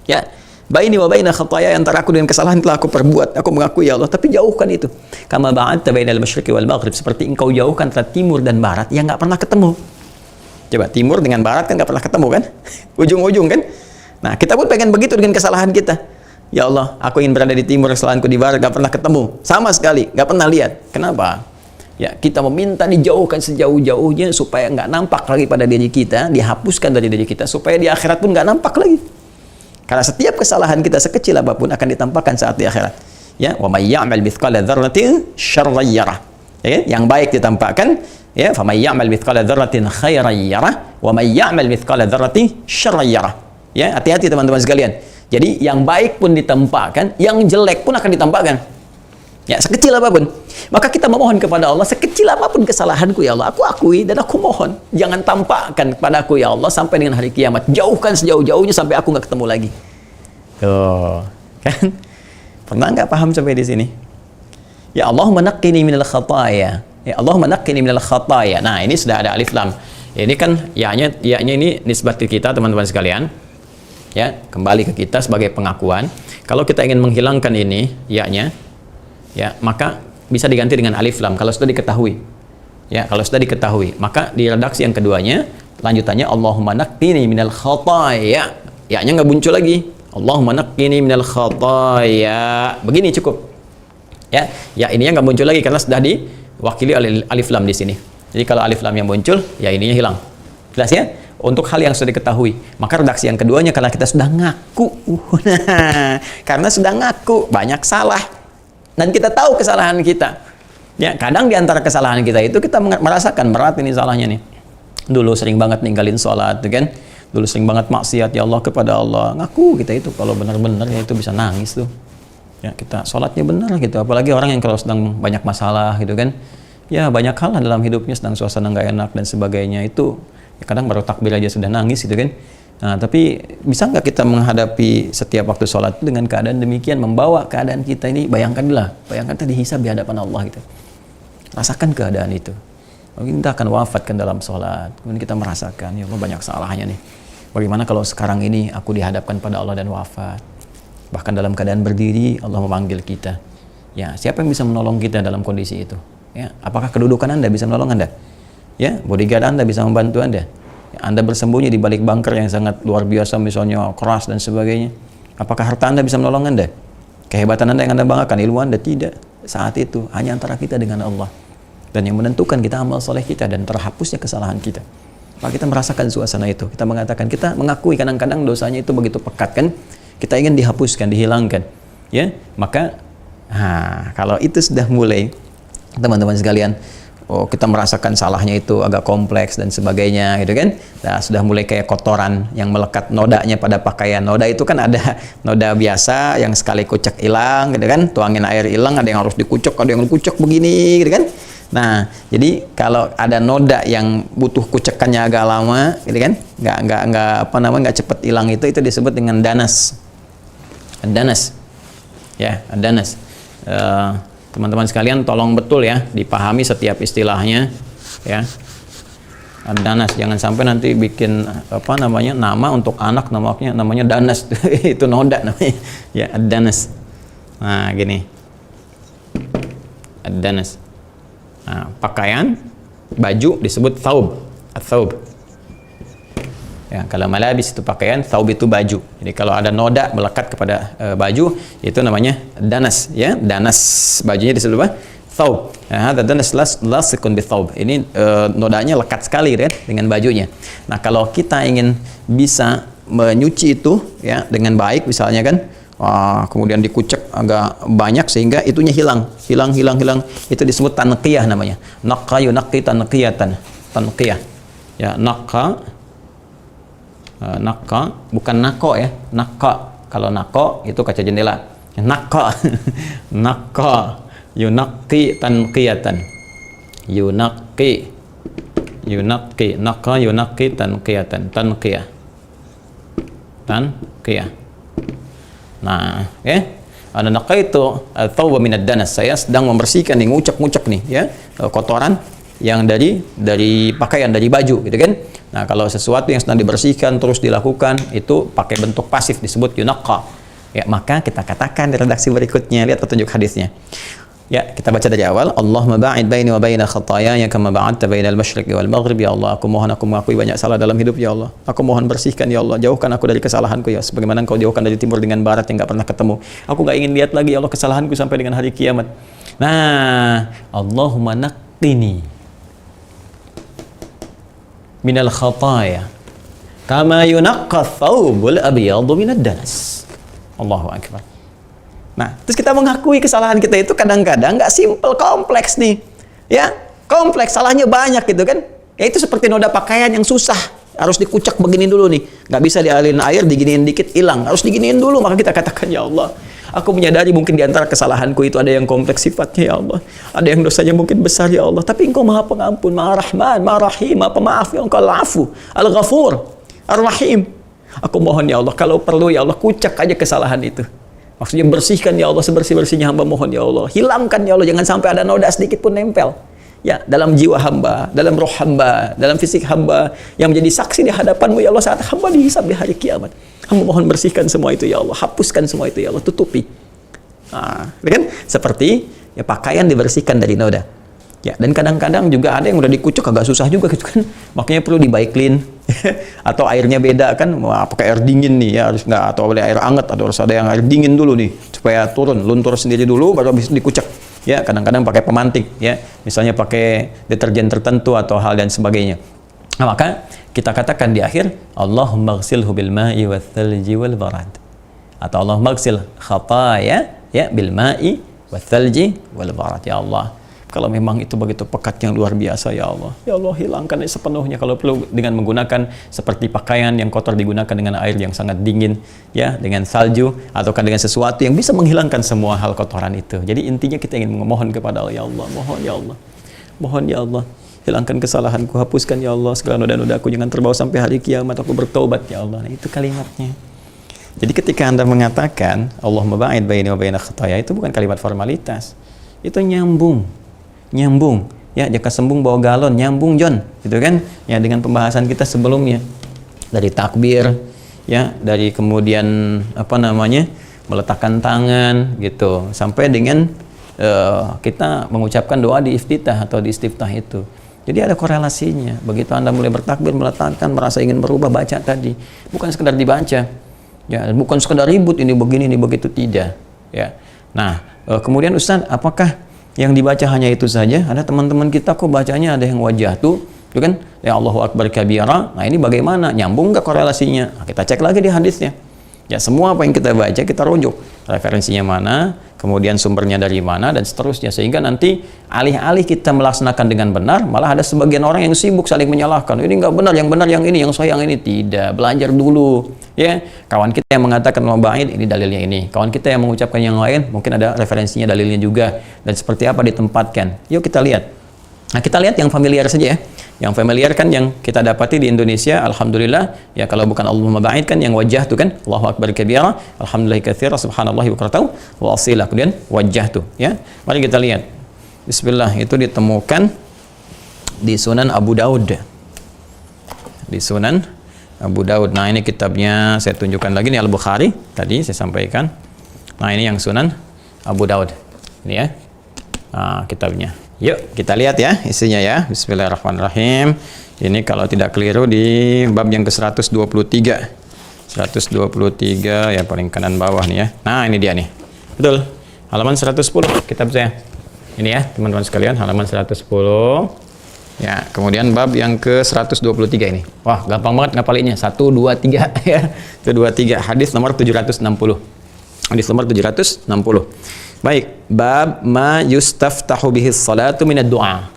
Ya, baini wa baina khataya, antara aku dengan kesalahan telah aku perbuat. Aku mengakui, ya Allah, tapi jauhkan itu. Kama ba'adta bainal masyriqi wal maghrib, seperti engkau jauhkan antara timur dan barat yang nggak pernah ketemu. Coba, timur dengan barat kan nggak pernah ketemu kan? Ujung-ujung kan? Nah, kita pun pengen begitu dengan kesalahan kita. Ya Allah, aku ingin berada di timur, kesalahanku di barat, gak pernah ketemu. Sama sekali, gak pernah lihat. Kenapa? Ya, kita meminta dijauhkan sejauh-jauhnya supaya nggak nampak lagi pada diri kita, dihapuskan dari diri kita, supaya di akhirat pun nggak nampak lagi. Karena setiap kesalahan kita sekecil apapun akan ditampakkan saat di akhirat. Ya, wa may ya'mal mithqala dzarratin syarran yarah. Ya, yang baik ditampakkan, ya, fa may ya'mal mithqala dzarratin khairan yarah, wa may ya'mal mithqala dzarratin syarran yarah. Ya, hati-hati teman-teman sekalian. Jadi yang baik pun ditampakkan, yang jelek pun akan ditampakkan. Ya, sekecil apapun. Maka kita memohon kepada Allah, sekecil apapun kesalahanku, ya Allah, aku akui dan aku mohon, jangan tampakkan kepada aku, ya Allah, sampai dengan hari kiamat. Jauhkan sejauh-jauhnya sampai aku nggak ketemu lagi. Tuh, kan? Pernah nggak paham sampai di sini? Ya Allahumma naqqini minal khataya. Ya Allahumma naqqini minal khataya. Nah, ini sudah ada alif lam. Ini kan ya-nya ini nisbat ke kita, teman-teman sekalian. Ya, kembali ke kita sebagai pengakuan. Kalau kita ingin menghilangkan ini ya-nya, ya, maka bisa diganti dengan alif lam kalau sudah diketahui. Ya, kalau sudah diketahui, maka di redaksi yang keduanya lanjutannya Allahumma naqqini minal khataya. Ya-nya nggak muncul lagi. Allahumma naqqini minal khataya. Begini cukup. Ya, ya ininya nggak muncul lagi karena sudah diwakili oleh alif lam di sini. Jadi kalau alif lam yang muncul, ya ininya hilang. Jelas ya? Untuk hal yang sudah diketahui. Maka redaksi yang keduanya karena kita sudah ngaku. Karena sudah ngaku banyak salah dan kita tahu kesalahan kita. Ya, kadang di antara kesalahan kita itu kita merasakan berat ini salahnya nih. Dulu sering banget ninggalin sholat, kan? Dulu sering banget maksiat, ya Allah, kepada Allah. Ngaku kita itu kalau benar-benar ya itu bisa nangis tuh. Ya, kita sholatnya benar gitu. Apalagi orang yang kalau sedang banyak masalah gitu kan. Ya, banyak hal dalam hidupnya, sedang suasana nggak enak dan sebagainya itu. Kadang baru takbir aja sudah nangis gitu kan. Nah, tapi bisa nggak kita menghadapi setiap waktu sholat dengan keadaan demikian, membawa keadaan kita ini, bayangkan tadi hisab di hadapan Allah gitu. Rasakan keadaan itu. Mungkin kita akan wafatkan dalam sholat. Kemudian kita merasakan, ya Allah, banyak salahnya nih. Bagaimana kalau sekarang ini aku dihadapkan pada Allah dan wafat? Bahkan dalam keadaan berdiri, Allah memanggil kita. Ya, siapa yang bisa menolong kita dalam kondisi itu? Ya, apakah kedudukan Anda bisa menolong Anda? Ya, bodyguard Anda bisa membantu Anda. Anda bersembunyi di balik bunker yang sangat luar biasa, misalnya keras dan sebagainya. Apakah harta Anda bisa menolong Anda? Kehebatan Anda yang Anda banggakan, ilmu Anda tidak. Saat itu hanya antara kita dengan Allah. Dan yang menentukan kita amal soleh kita dan terhapusnya kesalahan kita. Maka kita merasakan suasana itu. Kita mengatakan, kita mengakui kadang-kadang dosanya itu begitu pekat kan. Kita ingin dihapuskan, dihilangkan. Ya, maka kalau itu sudah mulai teman-teman sekalian. Oh, kita merasakan salahnya itu agak kompleks dan sebagainya gitu kan. Nah, sudah mulai kayak kotoran yang melekat nodanya pada pakaian. Noda itu kan ada noda biasa yang sekali kucek hilang gitu kan, tuangin air hilang, ada yang harus dikucek, ada yang dikucek begini gitu kan. Nah, jadi kalau ada noda yang butuh kucekannya agak lama gitu kan, nggak cepet hilang, itu disebut dengan danas. Danas. Ya, danas. Teman-teman sekalian tolong betul ya dipahami setiap istilahnya ya. Danas, jangan sampai nanti bikin nama untuk anak namanya danas itu noda namanya ya, danas. Nah gini, danas. Nah, pakaian baju disebut thawb, thawb. Ya, kalau malabis itu pakaian, thawb itu baju. Jadi kalau ada noda melekat kepada baju, itu namanya danas, ya. Danas bajunya disebut apa? Thawb. Nah, danas lasikun bi thawb. Ini nodanya lekat sekali kan dengan bajunya. Nah, kalau kita ingin bisa menyuci itu ya dengan baik misalnya kan, kemudian dikucek agak banyak sehingga itunya hilang. Itu disebut tanqiyah namanya. Naqqa yunaqi tanqiyatan. Tanqiyah. Ya, naqqa bukan nako ya, nako. Kalau nako itu kaca jendela. Nako, nako, yunaki tanqiyatan, yunaki, nako yunaki tanqiyatan, tanqiyah. Nah, ada nako itu atau minad danas. Saya sedang membersihkan nih, ngucek nih ya, kotoran yang dari pakaian, dari baju gitu kan. Nah, kalau sesuatu yang sedang dibersihkan terus dilakukan itu pakai bentuk pasif disebut yunaqqa. Ya, maka kita katakan di redaksi berikutnya, lihat petunjuk hadisnya. Ya, kita baca dari awal. Allahumma ba'id baini wa baina khataayaya kama ba'adta bainal masyriqi wal maghrib. Ya Allah, aku mengakui banyak salah dalam hidup ya Allah. Aku mohon bersihkan ya Allah, jauhkan aku dari kesalahanku ya, sebagaimana Engkau jauhkan dari timur dengan barat yang enggak pernah ketemu. Aku enggak ingin lihat lagi ya Allah kesalahanku sampai dengan hari kiamat. Nah, Allahumma naqqini minal khataya kama yunaqqa thawbul abyadu minad danas. Allahu akbar. Nah, terus kita mengakui kesalahan kita itu kadang-kadang nggak simple, kompleks nih. Ya, kompleks, salahnya banyak gitu kan. Ya itu seperti noda pakaian yang susah, harus dikucek begini dulu nih. Nggak bisa dialirin air, diginiin dikit hilang, harus diginiin dulu. Maka kita katakan ya Allah, aku menyadari mungkin di antara kesalahanku itu ada yang kompleks sifatnya ya Allah. Ada yang dosanya mungkin besar ya Allah. Tapi Engkau Maha Pengampun, Maha Rahman, Maha Rahim, Maha Pemaaf ya Engkau Al-Afu, Al-Ghafur, Ar-Rahim. Aku mohon ya Allah, kalau perlu ya Allah, kucek aja kesalahan itu. Maksudnya bersihkan ya Allah sebersih-bersihnya hamba mohon ya Allah. Hilangkan ya Allah, jangan sampai ada noda sedikit pun nempel. Ya, dalam jiwa hamba, dalam roh hamba, dalam fisik hamba yang menjadi saksi di hadapan-Mu ya Allah saat hamba dihisab di hari kiamat. Hamba mohon bersihkan semua itu ya Allah, hapuskan semua itu ya Allah, tutupi. Nah, kan seperti ya pakaian dibersihkan dari noda. Ya, dan kadang-kadang juga ada yang udah dikucek agak susah juga gitu kan. Makanya perlu dibaiklin atau airnya beda kan, wah, pakai air dingin nih ya, harus nggak, atau boleh air hangat, atau harus ada yang air dingin dulu nih supaya turun, luntur sendiri dulu baru bisa dikucek. Ya, kadang-kadang pakai pemantik ya, misalnya pakai deterjen tertentu atau hal dan sebagainya. Nah, maka kita katakan di akhir Allahumma ghsilhu bil ma'i wath thalji wal barad, atau Allahumma ghsil khataaya ya bil ma'i wath thalji wal barad. Ya Allah, kalau memang itu begitu pekat yang luar biasa ya Allah, ya Allah hilangkan sepenuhnya. Kalau perlu dengan menggunakan seperti pakaian yang kotor digunakan dengan air yang sangat dingin ya, dengan salju ataukah dengan sesuatu yang bisa menghilangkan semua hal kotoran itu. Jadi intinya kita ingin memohon kepada Allah, ya Allah, mohon ya Allah, mohon ya Allah, hilangkan kesalahanku, hapuskan ya Allah segala noda-nodaku, jangan terbawa sampai hari kiamat, aku bertaubat ya Allah. Nah, itu kalimatnya. Jadi ketika Anda mengatakan Allahumma ba'id baini wa baina khataaya, itu bukan kalimat formalitas, itu nyambung ya, jaka sembung bawa galon, nyambung John gitu kan ya, dengan pembahasan kita sebelumnya dari takbir ya, dari kemudian meletakkan tangan gitu sampai dengan kita mengucapkan doa di iftitah atau di istiftah itu. Jadi ada korelasinya. Begitu Anda mulai bertakbir, meletakkan, merasa ingin berubah, baca tadi, bukan sekedar dibaca ya, bukan sekedar ribut ini begini ini begitu, tidak ya. Nah, kemudian Ustaz, apakah yang dibaca hanya itu saja? Ada teman-teman kita kok bacanya ada yang wajah tuh, itu kan ya Allahu Akbar kabira. Nah, ini bagaimana? Nyambung nggak korelasinya? Nah, kita cek lagi di hadisnya. Ya, semua apa yang kita baca kita rujuk. Referensinya mana, kemudian sumbernya dari mana, dan seterusnya. Sehingga nanti alih-alih kita melaksanakan dengan benar, malah ada sebagian orang yang sibuk saling menyalahkan. Ini nggak benar, yang ini, yang sahih yang ini. Tidak, belajar dulu. Ya, kawan kita yang mengatakan muba'id, ini dalilnya ini. Kawan kita yang mengucapkan yang lain, mungkin ada referensinya, dalilnya juga. Dan seperti apa ditempatkan. Yuk kita lihat. Nah, kita lihat yang familiar saja ya. Yang familiar kan yang kita dapati di Indonesia, alhamdulillah, ya kalau bukan Allahumma ba'id kan yang wajah tu kan, Allahu akbar kabira, alhamdulillah katsira, subhanallahi bukratan wa asila. Kemudian wajah tu, ya. Mari kita lihat. Bismillah, itu ditemukan di Sunan Abu Daud. Di Sunan Abu Daud. Nah, ini kitabnya saya tunjukkan lagi, ini Al-Bukhari tadi saya sampaikan. Nah, ini yang Sunan Abu Daud. Ini ya. Nah, kitabnya. Yuk kita lihat ya isinya ya. Bismillahirrahmanirrahim. Ini kalau tidak keliru di bab yang ke-123. 123 ya, paling kanan bawah nih ya. Nah, ini dia nih. Betul. Halaman 110 kitab saya. Ini ya, teman-teman sekalian, halaman 110. Ya, kemudian bab yang ke-123 ini. Wah, gampang banget ngapalinnya. 1 2 3 ya. 1 2 3 hadis nomor 760. Hadis nomor 760. Baik, bab ma yustaftahu bihi sholatu minad du'a.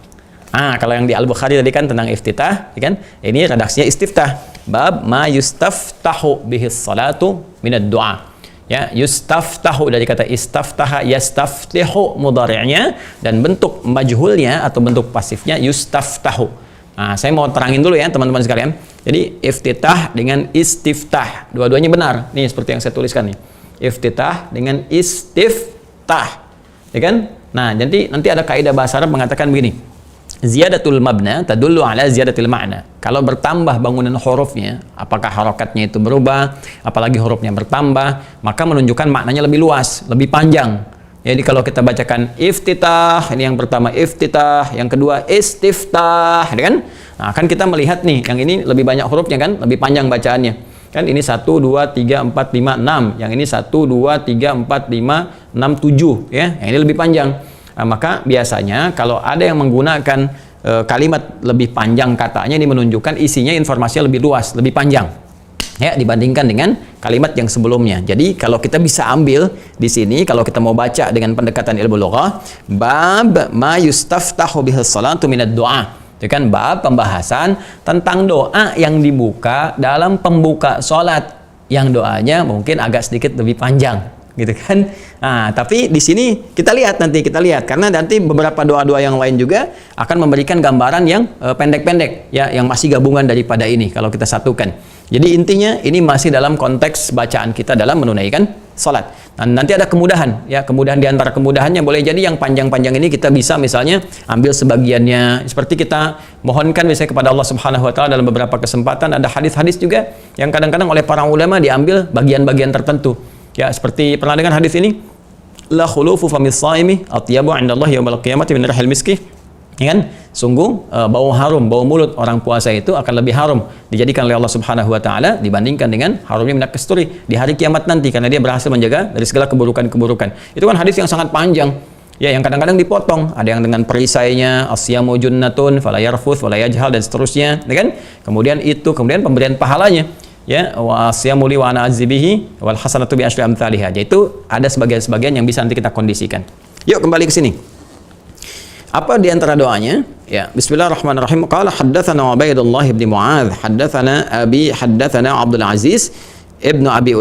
Kalau yang di Al-Bukhari tadi kan tentang iftitah, ya kan? Ini redaksinya istiftah. Bab ma yustaftahu bihi sholatu minad du'a. Ya, yustaftahu dari kata istaftaha, yastaftihu mudhari'nya, dan bentuk majhulnya atau bentuk pasifnya yustaftahu. Saya mau terangin dulu ya teman-teman sekalian. Jadi iftitah dengan istiftah, dua-duanya benar. Nih seperti yang saya tuliskan nih. Iftitah dengan istiftah, ya kan? Nah, nanti ada kaidah bahasa Arab mengatakan begini. Ziyadatul mabna tadullu ala ziyadatil ma'na. Kalau bertambah bangunan hurufnya, apakah harokatnya itu berubah, apalagi hurufnya bertambah, maka menunjukkan maknanya lebih luas, lebih panjang. Jadi kalau kita bacakan iftitah, ini yang pertama iftitah, yang kedua istiftah, ya kan? Nah, kan kita melihat nih, yang ini lebih banyak hurufnya kan, lebih panjang bacaannya. Kan ini 1, 2, 3, 4, 5, 6. Yang ini 1, 2, 3, 4, 5, 6, 7. Ya, yang ini lebih panjang. Nah, maka biasanya kalau ada yang menggunakan kalimat lebih panjang katanya, ini menunjukkan isinya informasinya lebih luas, lebih panjang. Ya, dibandingkan dengan kalimat yang sebelumnya. Jadi kalau kita bisa ambil di sini, kalau kita mau baca dengan pendekatan ilmu lughah, bab ma yustaftahu bihi sholatu minad du'a. Itu kan bab pembahasan tentang doa yang dibuka dalam pembuka sholat, yang doanya mungkin agak sedikit lebih panjang, gitu kan? Nah, tapi di sini kita lihat karena nanti beberapa doa-doa yang lain juga akan memberikan gambaran yang pendek-pendek, ya, yang masih gabungan daripada ini kalau kita satukan. Jadi intinya ini masih dalam konteks bacaan kita dalam menunaikan sholat. Nah, nanti ada kemudahan, ya, kemudahan di antara kemudahannya boleh jadi yang panjang-panjang ini kita bisa misalnya ambil sebagiannya, seperti kita mohonkan misalnya kepada Allah Subhanahu wa taala dalam beberapa kesempatan. Ada hadis-hadis juga yang kadang-kadang oleh para ulama diambil bagian-bagian tertentu. Ya, seperti pernah dengar hadis ini? La khulufu famis shaimi atyabu 'indallahi yaumil qiyamati min rihil miski. Ya kan? Sungguh bau harum, bau mulut orang puasa itu akan lebih harum dijadikan oleh Allah Subhanahu wa taala dibandingkan dengan harumnya minyak kasturi di hari kiamat nanti, karena dia berhasil menjaga dari segala keburukan-keburukan. Itu kan hadis yang sangat panjang. Ya, yang kadang-kadang dipotong, ada yang dengan perisainya asyamu junnatun fala yarfuth wala yajhal dan seterusnya, ya kan? Kemudian pemberian pahalanya, ya, wa asyamu li wa ana azibihi wal hasanatu bi asyri amsalihha. Itu ada sebagian-sebagian yang bisa nanti kita kondisikan. Yuk kembali ke sini. Apa di antara doanya? Ya, bismillahirrahmanirrahim. Qala haddatsana Ubaidullah bin Muadz, haddatsana Abdul Aziz ibnu Abi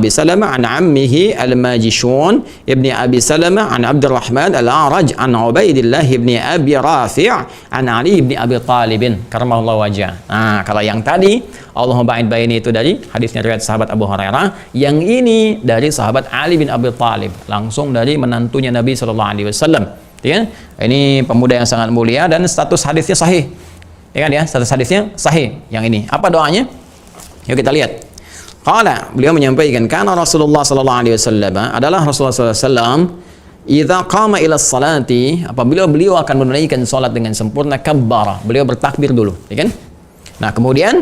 Salamah an ammihi al-Majishun ibni Abi Salamah an Abdurrahman al-A'raj an Ubaidillah ibni Abi Rafi' an Ali ibni Abi Talib karamallahu wajhah. Nah, kalau yang tadi Allahumma ba'id baini itu dari hadisnya riwayat sahabat Abu Hurairah, yang ini dari sahabat Ali bin Abi Talib, langsung dari menantunya Nabi sallallahu alaihi wasallam. Ya, ini pemuda yang sangat mulia dan status hadisnya sahih. Ya kan ya, status hadisnya sahih. Yang ini, apa doanya? Yuk kita lihat. Qala, beliau menyampaikan, kana Rasulullah sallallahu alaihi wasallam, adalah Rasulullah sallallahu alaihi wasallam, idza qama ila salati, apabila beliau akan menunaikan salat dengan sempurna, kabbara, beliau bertakbir dulu, ya kan? Nah, kemudian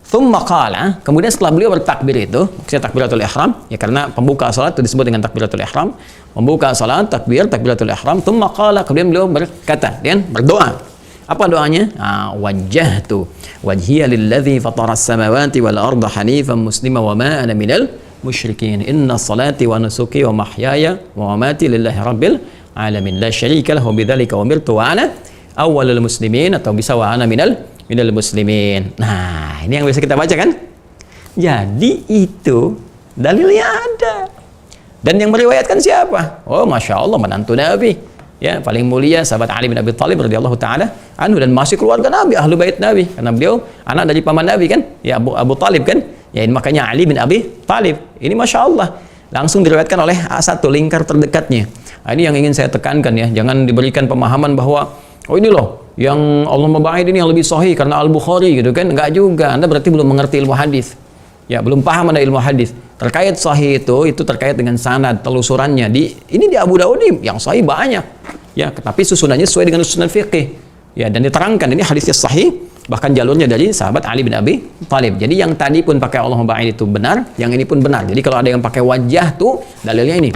thumma qala, kemudian setelah beliau bertakbir itu, maksudnya takbiratul ihram, ya, karena pembuka salat itu disebut dengan takbiratul ihram. Membuka salat takbiratul ihram, thumma qala, kemudian beliau berkata, dan berdoa. Apa doanya? Wajjahtu wajhiya lilladzi fataras samawati wal arda hanifan muslima wa ma ana minal musyrikin. Inna salati wa nusuki wa mahyaya wa mamati lillahi rabbil alamin. La syarika lahu bidzalika umirtu wa ana awwalul muslimin, atau bisa wa ana minal muslimin. Nah, ini yang bisa kita baca kan? Jadi itu dalilnya ada. Dan yang meriwayatkan siapa? Oh, Masya Allah, menantu Nabi. Ya, paling mulia sahabat Ali bin Abi Thalib radhiyallahu taala anhu, dan masih keluarga Nabi, ahlu bait Nabi, karena beliau anak dari paman Nabi kan, ya Abu Thalib kan. Ya, ini makanya Ali bin Abi Thalib. Ini Masya Allah langsung diriwayatkan oleh satu lingkar terdekatnya. Nah, ini yang ingin saya tekankan ya, jangan diberikan pemahaman bahwa oh ini loh yang Allah maba'id ini yang lebih sahih karena Al-Bukhari gitu kan. Enggak juga, Anda berarti belum mengerti ilmu hadis. Ya, belum paham ada ilmu hadis. Terkait sahih itu terkait dengan sanad, telusurannya. Ini di Abu Daud yang sahih banyak. Ya, tapi susunannya sesuai dengan susunan fikih. Ya, dan diterangkan ini hadisnya sahih, bahkan jalurnya dari sahabat Ali bin Abi Thalib. Jadi yang tadi pun pakai Allah ba'id itu benar, yang ini pun benar. Jadi kalau ada yang pakai wajah tuh dalilnya ini.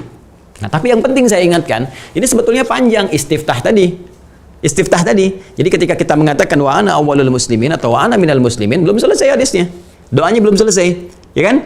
Nah, tapi yang penting saya ingatkan, ini sebetulnya panjang istiftah tadi. Istiftah tadi. Jadi ketika kita mengatakan wa ana awwalul muslimin atau wa ana minal muslimin, belum selesai hadisnya. Doanya belum selesai, ya kan?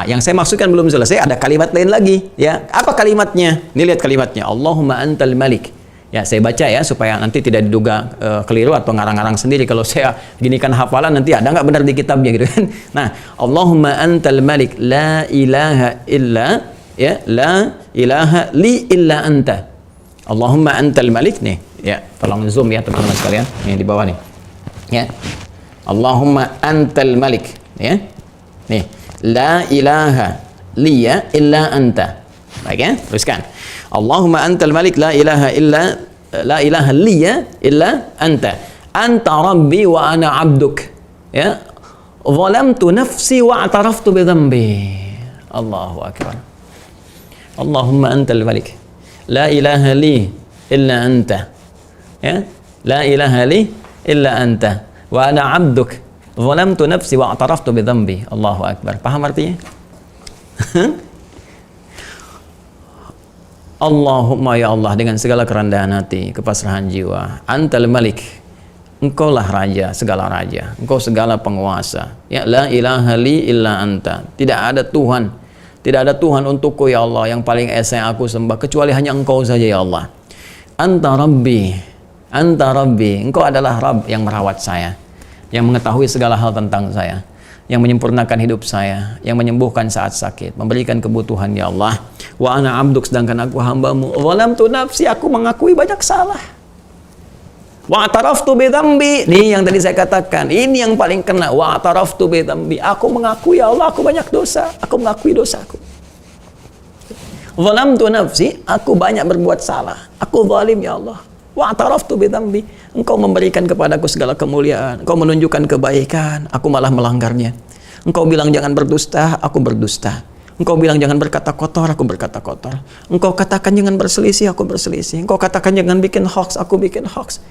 Yang saya maksudkan belum selesai, ada kalimat lain lagi, ya. Apa kalimatnya? Ini lihat kalimatnya. Allahumma antal malik. Ya, saya baca ya supaya nanti tidak diduga keliru atau ngarang-ngarang sendiri. Kalau saya ginikan hafalan nanti ada nggak benar di kitabnya gitu kan. Nah, Allahumma antal malik la ilaha illa, ya, la ilaha li illa anta. Allahumma antal malik nih, ya. Tolong zoom ya teman-teman sekalian. Ini di bawah nih. Ya. Allahumma antal malik, ya. Nih, la ilaha liya illa anta. Baik ya, teruskan. Allahumma antal malik la ilaha liya illa anta. Anta rabbi wa ana abduk. Ya. Zalamtu nafsi wa ataraftu bi dhanbi. Allahu akbar. Allahumma antal malik la ilaha li illa anta. Ya. La ilaha li illa anta wa ana abduk. Zalamtu nafsi wa ataraftu bi dhanbi. Allahu akbar. Paham artinya? Allahumma ya Allah, dengan segala kerendahan hati, kepasrahan jiwa, antal malik, engkaulah raja, segala raja, engkau segala penguasa. Ya, la ilaha li illa anta. Tidak ada Tuhan untukku ya Allah yang paling esa yang aku sembah kecuali hanya engkau saja ya Allah. Anta rabbi, engkau adalah Rabb yang merawat saya, yang mengetahui segala hal tentang saya, yang menyempurnakan hidup saya, yang menyembuhkan saat sakit, memberikan kebutuhan ya Allah. Wa ana abduk, sedangkan aku hambamu. Zalamtu nafsi, aku mengakui banyak salah. Wa ataraftu bi dhanbi, ini yang tadi saya katakan, ini yang paling kena. Wa ataraftu bi dhanbi, aku mengakui ya Allah, aku banyak dosa, aku mengakui dosaku. Zalamtu nafsi, aku banyak berbuat salah, aku zalim ya Allah. Wa ataraftu bi dhanbi, engkau memberikan kepadaku segala kemuliaan, engkau menunjukkan kebaikan, aku malah melanggarnya. Engkau bilang jangan berdusta, aku berdusta. Engkau bilang jangan berkata kotor, aku berkata kotor. Engkau katakan jangan berselisih, aku berselisih. Engkau katakan jangan bikin hoax, aku bikin hoax.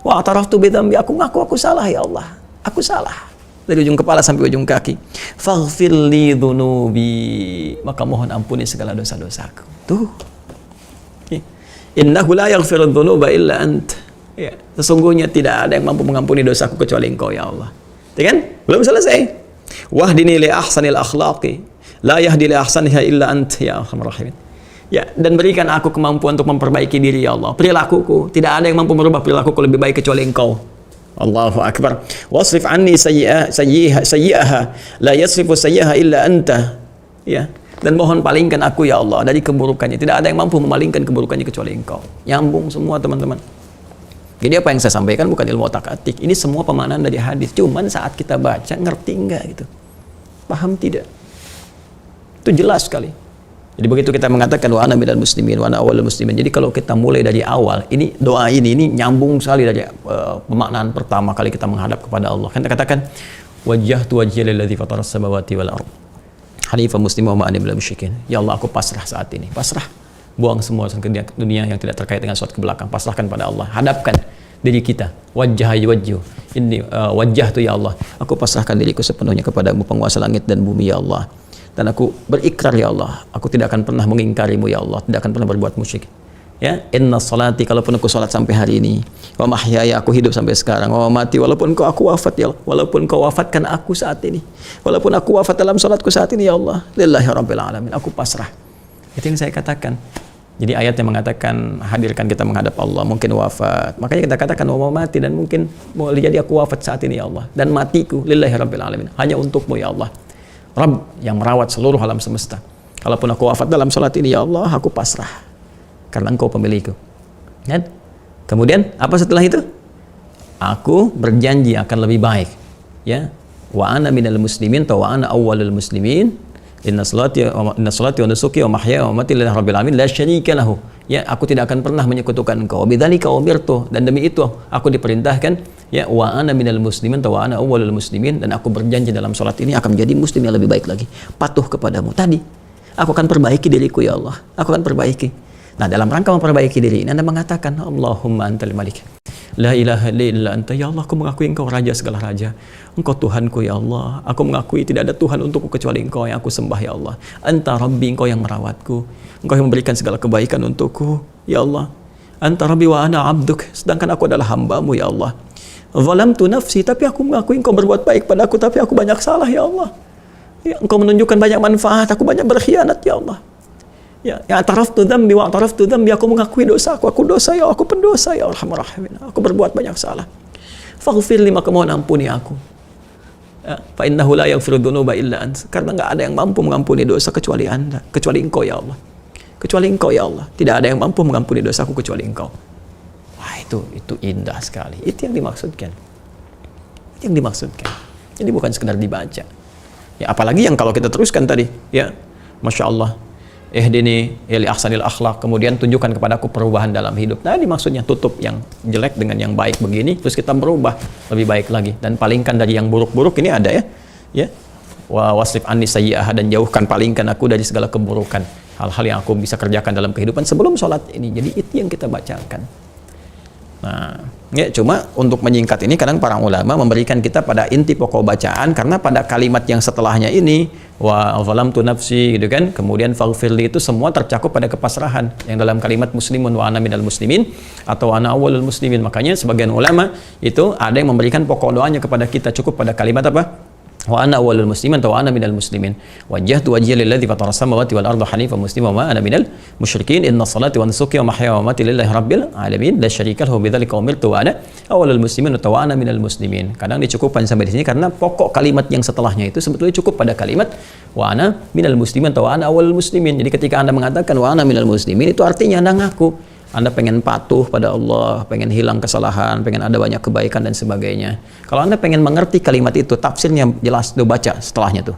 Wa ataraftu bi dhanbi, aku ngaku aku salah ya Allah. Aku salah. Dari ujung kepala sampai ujung kaki. Faghfir li dhunubi, maka mohon ampuni segala dosa-dosaku. Tuh. Innahu la yaghfiru dhunuba illa ant. Ya, sesungguhnya tidak ada yang mampu mengampuni dosaku kecuali engkau ya Allah. Ya kan? Belum selesai. Wahdini li ahsanil akhlaqi. La yahdi li ahsaniha illa ant ya arhamar rahimin. Ya, dan berikan aku kemampuan untuk memperbaiki diri ya Allah. Perilakuku, tidak ada yang mampu merubah perilakuku lebih baik kecuali engkau. Allahu akbar. Wasrif anni sayyi'aha la yasrifu sayyi'aha illa anta. Ya. Dan mohon palingkan aku ya Allah dari keburukannya. Tidak ada yang mampu memalingkan keburukannya kecuali engkau. Nyambung semua teman-teman. Jadi apa yang saya sampaikan bukan ilmu otak-atik. Ini semua pemaknaan dari hadis. Cuman saat kita baca ngerti enggak gitu. Paham tidak? Itu jelas sekali. Jadi begitu kita mengatakan wa ana minal muslimin wa ana awwalul muslimin. Jadi kalau kita mulai dari awal, ini doa ini nyambung sekali dari pemaknaan pertama kali kita menghadap kepada Allah. Kita katakan wajjahtu wajhiya lilladzi fataras samawati wal ardh hanifan musliman wa ma ana minal musyrikin. Ya Allah, aku pasrah saat ini. Pasrah. Buang semua urusan dunia yang tidak terkait dengan sesuatu ke belakang. Pasrahkan pada Allah. Hadapkan diri kita. Wajju. Ini wajjahtu ya Allah. Aku pasrahkan diriku sepenuhnya kepadamu, penguasa langit dan bumi ya Allah. Dan aku berikrar ya Allah, aku tidak akan pernah mengingkarimu ya Allah, tidak akan pernah berbuat musyrik. Ya, inna salati, kalaupun aku salat sampai hari ini, wa mahyaya, aku hidup sampai sekarang, wa mati, walaupun aku wafat ya Allah, walaupun kau wafatkan aku saat ini, walaupun aku wafat dalam salatku saat ini ya Allah, lillahi rabbil alamin, aku pasrah. Itu yang saya katakan. Jadi ayat yang mengatakan hadirkan kita menghadap Allah, mungkin wafat. Makanya kita katakan wa mati, dan mungkin boleh jadi aku wafat saat ini ya Allah, dan matiku lillahi rabbil alamin, hanya untukmu ya Allah. Rabb yang merawat seluruh alam semesta. Kalaupun aku wafat dalam salat ini ya Allah, aku pasrah. Karena engkau pemilikku. Dan kemudian apa setelah itu? Aku berjanji akan lebih baik. Ya, wa ana minal muslimin, wa ana awwalul muslimin. Inna salati wa nusuki wa mahyaya wa mamati lillahi rabbil alamin la syarika lahu. Ya, aku tidak akan pernah menyekutukan engkau. Bidzalika umirtu, dan demi itu aku diperintahkan. Ya, wa ana minal muslimin, wa ana awwalul muslimin, dan aku berjanji dalam salat ini akan menjadi muslim yang lebih baik lagi. Patuh kepadamu. Tadi aku akan perbaiki diriku ya Allah. Aku akan perbaiki. Nah, dalam rangka memperbaiki diri ini Anda mengatakan Allahumma antal malik, la ilaha illa anta, ya Allah, aku mengakui engkau raja segala raja, engkau Tuhanku ya Allah, aku mengakui tidak ada Tuhan untukku kecuali engkau yang aku sembah ya Allah, anta rabbi, engkau yang merawatku, engkau yang memberikan segala kebaikan untukku ya Allah, anta rabbi wa ana abduk, sedangkan aku adalah hambamu ya Allah, zalamtu nafsi, tapi aku mengakui engkau berbuat baik padaku, tapi aku banyak salah ya Allah, ya, engkau menunjukkan banyak manfaat, aku banyak berkhianat ya Allah. Ya, ataraftu dzambi wa ataraftu dzambi, aku mengakui dosa aku dosa ya, aku pendosa ya Arhamar Rahimin, aku berbuat banyak salah. Faghfir li, maka mohon ampuni aku. Ya, fa innahu la yaghfiru dzunuba illa ant, karena enggak ada yang mampu mengampuni dosa kecuali Anda, kecuali Engkau ya Allah. Kecuali Engkau ya Allah. Tidak ada yang mampu mengampuni dosaku kecuali Engkau. Wah, itu indah sekali. Itu yang dimaksudkan. Itu yang dimaksudkan. Jadi bukan sekedar dibaca. Ya, apalagi yang kalau kita teruskan tadi, ya, Masya Allah. Ihdini li ahsanil akhlaq, kemudian tunjukkan kepadaku perubahan dalam hidup. Nah, ini maksudnya tutup yang jelek dengan yang baik begini, terus kita berubah lebih baik lagi, dan palingkan dari yang buruk-buruk. Ini ada ya wa wasrif anni sayyi'ah, dan jauhkan, palingkan aku dari segala keburukan, hal-hal yang aku bisa kerjakan dalam kehidupan sebelum sholat ini. Jadi itu yang kita bacakan. Nah, ya, cuma untuk menyingkat ini kadang para ulama memberikan kita pada inti pokok bacaan, karena pada kalimat yang setelahnya ini wa zalamtu nafsi gitu kan, kemudian faghfirli, itu semua tercakup pada kepasrahan yang dalam kalimat muslimun wa ana minal muslimin atau ana awwalul muslimin. Makanya sebagian ulama itu ada yang memberikan pokok doanya kepada kita cukup pada kalimat apa? Wa ana awwalul muslimin wa ana minal muslimin wajjahtu wajhiya lilladzi fatara samawati wal arda hanifan musliman wa ana minal musyrikin inna salati wa nusuki wa mahyaya wa mamati lillahi rabbil alamin la syarika lahu bidzalika umirtu wa ana awwalul muslimin wa ana minal muslimin. Kadang dicukupkan sampai di sini karena pokok kalimat yang setelahnya itu sebetulnya cukup pada kalimat wa ana minal muslimin wa ana awwalul muslimin. Jadi ketika Anda mengatakan wa ana minal muslimin, itu artinya Anda ngaku Anda pengen patuh pada Allah, pengen hilang kesalahan, pengen ada banyak kebaikan dan sebagainya. Kalau Anda pengen mengerti kalimat itu, tafsirnya jelas, tuh baca setelahnya tuh.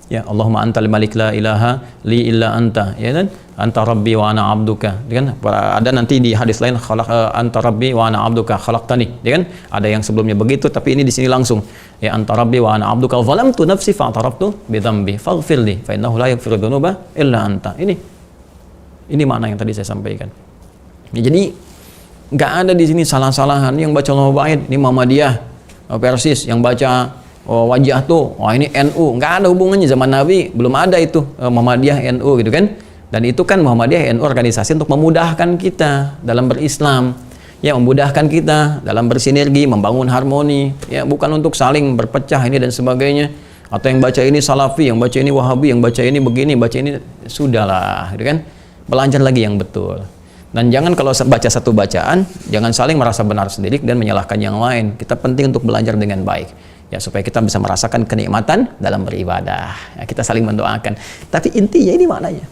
Ya, Allahumma antal malik la ilaha li illa anta, ya kan? Anta rabbi wa ana abduka. Ya kan? Ada nanti di hadis lain anta rabbi wa ana abduka khalaqtani, ya kan? Ada yang sebelumnya begitu, tapi ini di sini langsung. Ya, anta rabbi wa ana abduka zalamtu nafsi fa ataraftu bi dzambi faghfirli fa innahu la yaghfiru dzunuba illa anta. Ini makna yang tadi saya sampaikan. Ya, jadi nggak ada di sini salah-salahan. Yang baca Al-Mubaid ini Muhammadiyah, Persis, yang baca Wajah tuh, ini NU. Nggak ada hubungannya, zaman Nabi belum ada itu Muhammadiyah NU gitu kan. Dan itu kan Muhammadiyah NU organisasi untuk memudahkan kita dalam berislam, ya, memudahkan kita dalam bersinergi, membangun harmoni, ya, bukan untuk saling berpecah ini dan sebagainya. Atau yang baca ini Salafi, yang baca ini Wahabi, yang baca ini begini, baca ini, sudahlah gitu kan. Belajar lagi yang betul. Dan jangan kalau baca satu bacaan, jangan saling merasa benar sendiri dan menyalahkan yang lain. Kita penting untuk belajar dengan baik, ya, supaya kita bisa merasakan kenikmatan dalam beribadah. Ya, kita saling mendoakan. Tapi intinya ini maknanya.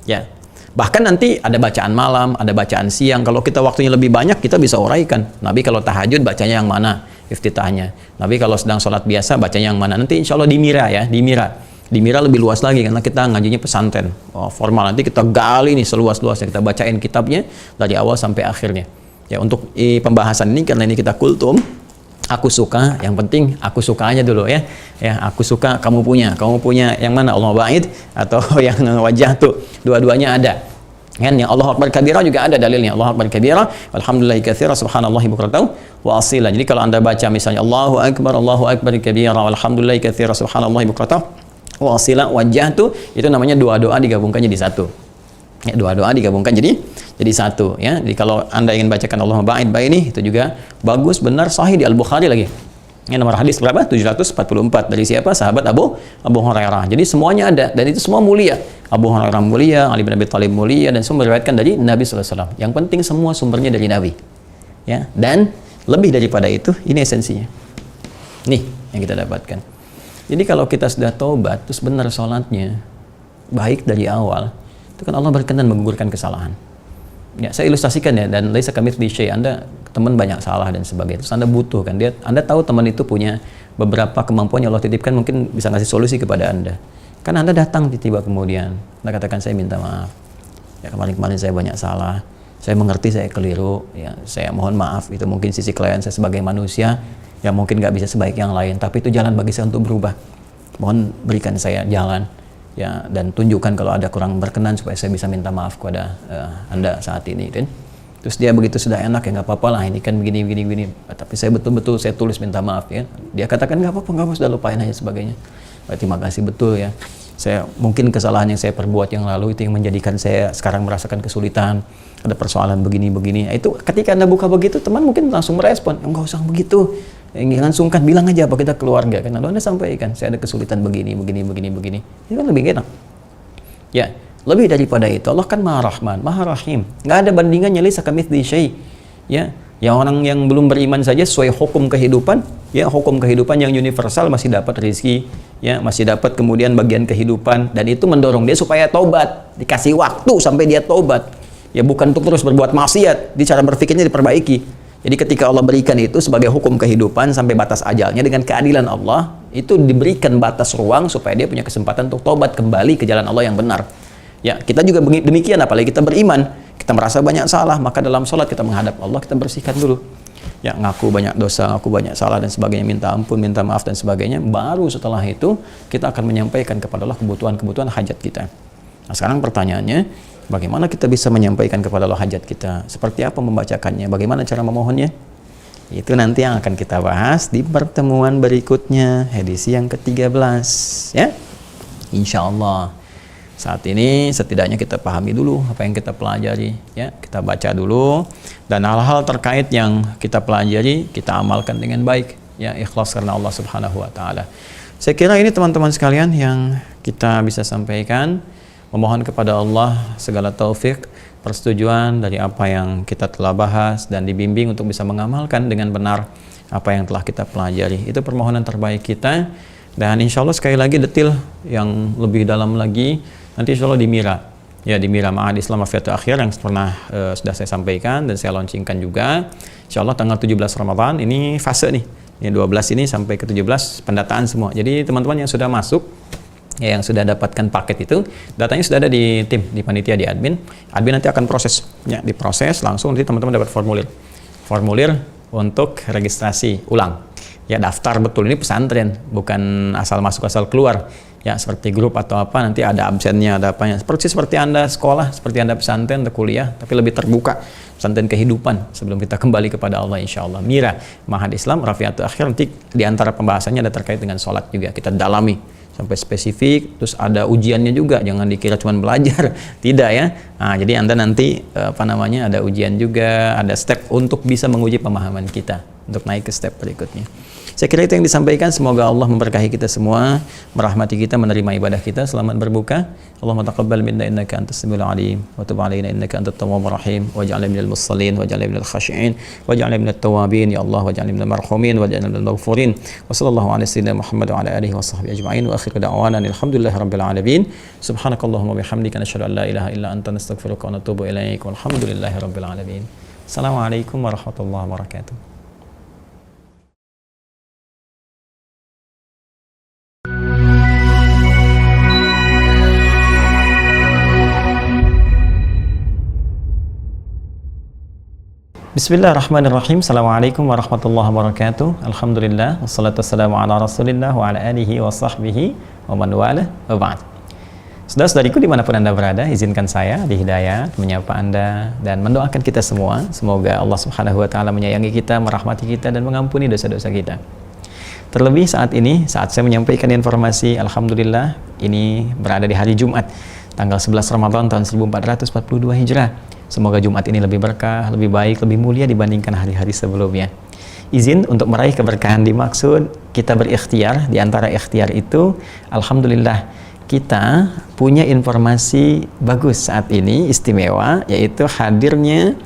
Ya, bahkan nanti ada bacaan malam, ada bacaan siang. Kalau kita waktunya lebih banyak, kita bisa uraikan. Nabi kalau tahajud bacanya yang mana? Iftitahnya. Nabi kalau sedang sholat biasa bacanya yang mana? Nanti insya Allah dimira ya, dimira. Di Mira lebih luas lagi karena kita ngajinya pesantren formal. Nanti kita gali nih seluas-luasnya, kita bacain kitabnya dari awal sampai akhirnya. Ya, untuk pembahasan ini karena ini kita kultum, aku suka, yang penting aku suka aja dulu ya. Ya, aku suka, kamu punya yang mana? Al-Mubaid atau yang Wajah tuh, dua-duanya ada. Kan yang Allahu Akbar kabira juga ada dalilnya. Allahu Akbar kabira, alhamdulillahi katsira, subhanallahi bukratan wa asila. Jadi kalau Anda baca misalnya Allahu Akbar kabira, alhamdulillahi katsira, subhanallahi bukratan wasila, wajah tuh, itu namanya dua doa digabungkannya di satu. Ya, doa-doa digabungkan jadi satu ya. Jadi kalau Anda ingin bacakan Allahumma ba'id baini, itu juga bagus, benar, sahih di Al-Bukhari lagi. Ini nomor hadis berapa? 744 dari siapa? Sahabat Abu Hurairah. Jadi semuanya ada dan itu semua mulia. Abu Hurairah mulia, Ali bin Abi Thalib mulia, dan semua diriwayatkan dari Nabi sallallahu alaihi wasallam. Yang penting semua sumbernya dari Nabi. Ya, dan lebih daripada itu, ini esensinya. Nih yang kita dapatkan. Jadi kalau kita sudah taubat, terus benar sholatnya baik dari awal, itu kan Allah berkenan menggugurkan kesalahan. Ya, saya ilustrasikan ya, dan laisa kamitslihi syai', Anda teman banyak salah dan sebagainya. Terus Anda butuh kan, Anda tahu teman itu punya beberapa kemampuan yang Allah titipkan, mungkin bisa ngasih solusi kepada Anda. Kan Anda datang tiba-tiba kemudian, Anda katakan saya minta maaf. Ya kemarin saya banyak salah. Saya mengerti saya keliru, ya saya mohon maaf, itu mungkin sisi klien saya sebagai manusia yang mungkin nggak bisa sebaik yang lain, tapi itu jalan bagi saya untuk berubah. Mohon berikan saya jalan. Ya, dan tunjukkan kalau ada kurang berkenan supaya saya bisa minta maaf kepada Anda saat ini kan. Terus dia begitu sudah enak, ya nggak apa-apa lah, ini kan begini, tapi saya betul-betul saya tulis minta maaf ya. Dia katakan nggak apa-apa, sudah lupain aja sebagainya. Terima kasih betul ya. Saya mungkin kesalahan yang saya perbuat yang lalu itu yang menjadikan saya sekarang merasakan kesulitan, ada persoalan begini. Itu ketika Anda buka begitu, teman mungkin langsung merespon, nggak usah begitu. Langsung kan bilang aja apa kita keluarga kan, lalu Anda sampaikan saya ada kesulitan begini, itu kan lebih enak ya. Lebih daripada itu, Allah kan Maha Rahman, Maha Rahim, nggak ada bandingannya, laisa kamitslihi syai'. Ya, yang orang yang belum beriman saja sesuai hukum kehidupan, ya hukum kehidupan yang universal, masih dapat rezeki, ya masih dapat kemudian bagian kehidupan, dan itu mendorong dia supaya tobat, dikasih waktu sampai dia tobat, ya bukan untuk terus berbuat maksiat, di cara berpikirnya diperbaiki. Jadi ketika Allah berikan itu sebagai hukum kehidupan sampai batas ajalnya, dengan keadilan Allah, itu diberikan batas ruang supaya dia punya kesempatan untuk tobat kembali ke jalan Allah yang benar. Ya, kita juga demikian, apalagi kita beriman, kita merasa banyak salah, maka dalam sholat kita menghadap Allah, kita bersihkan dulu. Ya, ngaku banyak dosa, ngaku banyak salah dan sebagainya, minta ampun, minta maaf dan sebagainya. Baru setelah itu kita akan menyampaikan kepada Allah kebutuhan hajat kita. Nah, sekarang pertanyaannya, bagaimana kita bisa menyampaikan kepada Allah hajat kita? Seperti apa membacakannya? Bagaimana cara memohonnya? Itu nanti yang akan kita bahas di pertemuan berikutnya, edisi yang ke-13 ya. Insya Allah. Saat ini setidaknya kita pahami dulu apa yang kita pelajari ya. Kita baca dulu, dan hal-hal terkait yang kita pelajari kita amalkan dengan baik ya, ikhlas karena Allah Subhanahu wa taala. Saya kira ini teman-teman sekalian yang kita bisa sampaikan. Memohon kepada Allah segala taufik, persetujuan dari apa yang kita telah bahas, dan dibimbing untuk bisa mengamalkan dengan benar apa yang telah kita pelajari. Itu permohonan terbaik kita, dan insya Allah sekali lagi detail yang lebih dalam lagi nanti insya Allah di Mira ya, di Mira Ma'had Islam Afiatul Akhir yang pernah sudah saya sampaikan dan saya launchingkan juga. Insya Allah tanggal 17 Ramadan ini fase nih, yang 12 ini sampai ke 17 pendataan semua. Jadi teman-teman yang sudah masuk ya, yang sudah dapatkan paket itu, datanya sudah ada di tim, di panitia, di admin nanti akan proses ya, diproses langsung, nanti teman-teman dapat formulir untuk registrasi ulang ya, daftar betul. Ini pesantren, bukan asal masuk asal keluar ya, seperti grup atau apa, nanti ada absennya, ada apanya, seperti Anda sekolah, seperti Anda pesantren atau kuliah, tapi lebih terbuka, pesantren kehidupan sebelum kita kembali kepada Allah insya Allah. Mira Ma'had Islam Rafiatul Akhir, nanti di antara pembahasannya ada terkait dengan sholat juga, kita dalami sampai spesifik, terus ada ujiannya juga, jangan dikira cuma belajar, tidak ya. Nah, jadi Anda nanti ada ujian juga, ada step untuk bisa menguji pemahaman kita untuk naik ke step berikutnya. Saya kira itu yang disampaikan. Semoga Allah memberkahi kita semua, merahmati kita, menerima ibadah kita. Selamat berbuka. Allahumma taqabbal minna innaka antas samiul alim wa tub alaina innaka antat tawwabur rahim waj'alna minal musallin waj'alna minal khashi'in waj'alna minat tawwabin ya Allah waj'alna minal marhumin waj'alna minal maghfurin. Wa sallallahu ala sayyidina Muhammad wa ala alihi wa sahbihi ajma'in wa akhiru da'wana alhamdulillahi rabbil alamin. Subhanakallahumma bihamdika nasyhadu an la ilaha illa anta nastaghfiruka wa natubu ilaik. Walhamdulillahi rabbil alamin. Assalamualaikum warahmatullahi wabarakatuh. Bismillahirrahmanirrahim. Assalamualaikum warahmatullahi wabarakatuh. Alhamdulillah, wassalatu wassalamu ala rasulillah wa ala alihi wa sahbihi wa man wala wa ba'd. Saudara-saudariku dimanapun Anda berada, izinkan saya di Hidayat menyapa Anda dan mendoakan kita semua. Semoga Allah Subhanahu wa ta'ala menyayangi kita, merahmati kita, dan mengampuni dosa-dosa kita. Terlebih saat ini, saat saya menyampaikan informasi, Alhamdulillah, ini berada di hari Jumat. tanggal 11 Ramadan tahun 1442 Hijrah. Semoga Jumat ini lebih berkah, lebih baik, lebih mulia dibandingkan hari-hari sebelumnya. Izin untuk meraih keberkahan dimaksud, kita berikhtiar. Di antara ikhtiar itu, alhamdulillah, kita punya informasi bagus saat ini, istimewa, yaitu hadirnya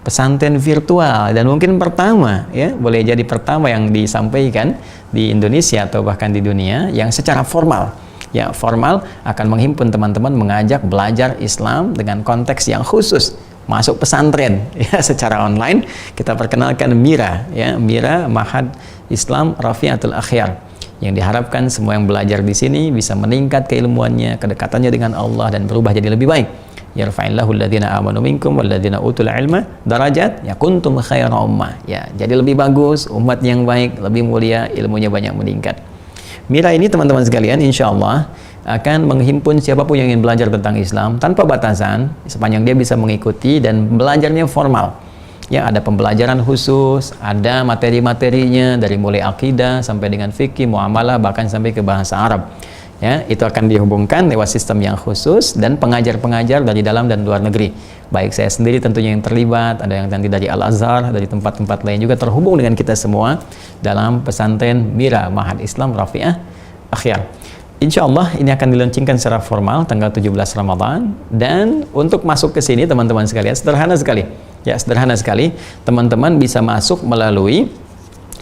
pesantren virtual, dan mungkin pertama, ya, boleh jadi pertama yang disampaikan di Indonesia atau bahkan di dunia, yang secara formal, ya, formal akan menghimpun teman-teman mengajak belajar Islam dengan konteks yang khusus, masuk pesantren, ya, secara online. Kita perkenalkan MIRA, ya, MIRA Ma'had Islam Rafi'atul Akhyar, yang diharapkan semua yang belajar di sini bisa meningkat keilmuannya, kedekatannya dengan Allah, dan berubah jadi lebih baik. Yarfa'illahu alladhina amanu minkum walladhina utul ilma darajat, ya, kuntum khaira ummah, ya, jadi lebih bagus, umat yang baik, lebih mulia, ilmunya banyak meningkat. MIRA ini teman-teman sekalian, insya Allah akan menghimpun siapapun yang ingin belajar tentang Islam tanpa batasan, sepanjang dia bisa mengikuti dan belajarnya formal. Ya, ada pembelajaran khusus, ada materi-materinya dari mulai akidah sampai dengan fikih, muamalah, bahkan sampai ke bahasa Arab. Ya, itu akan dihubungkan lewat sistem yang khusus dan pengajar-pengajar dari dalam dan luar negeri. Baik saya sendiri tentunya yang terlibat, ada yang nanti dari Al-Azhar, dari tempat-tempat lain juga terhubung dengan kita semua dalam pesantren MIRA Ma'had Islam Rafi'ah Akhyar. Insya Allah ini akan diluncurkan secara formal tanggal 17 Ramadan, dan untuk masuk ke sini teman-teman sekalian sederhana sekali. Ya, sederhana sekali. Teman-teman bisa masuk melalui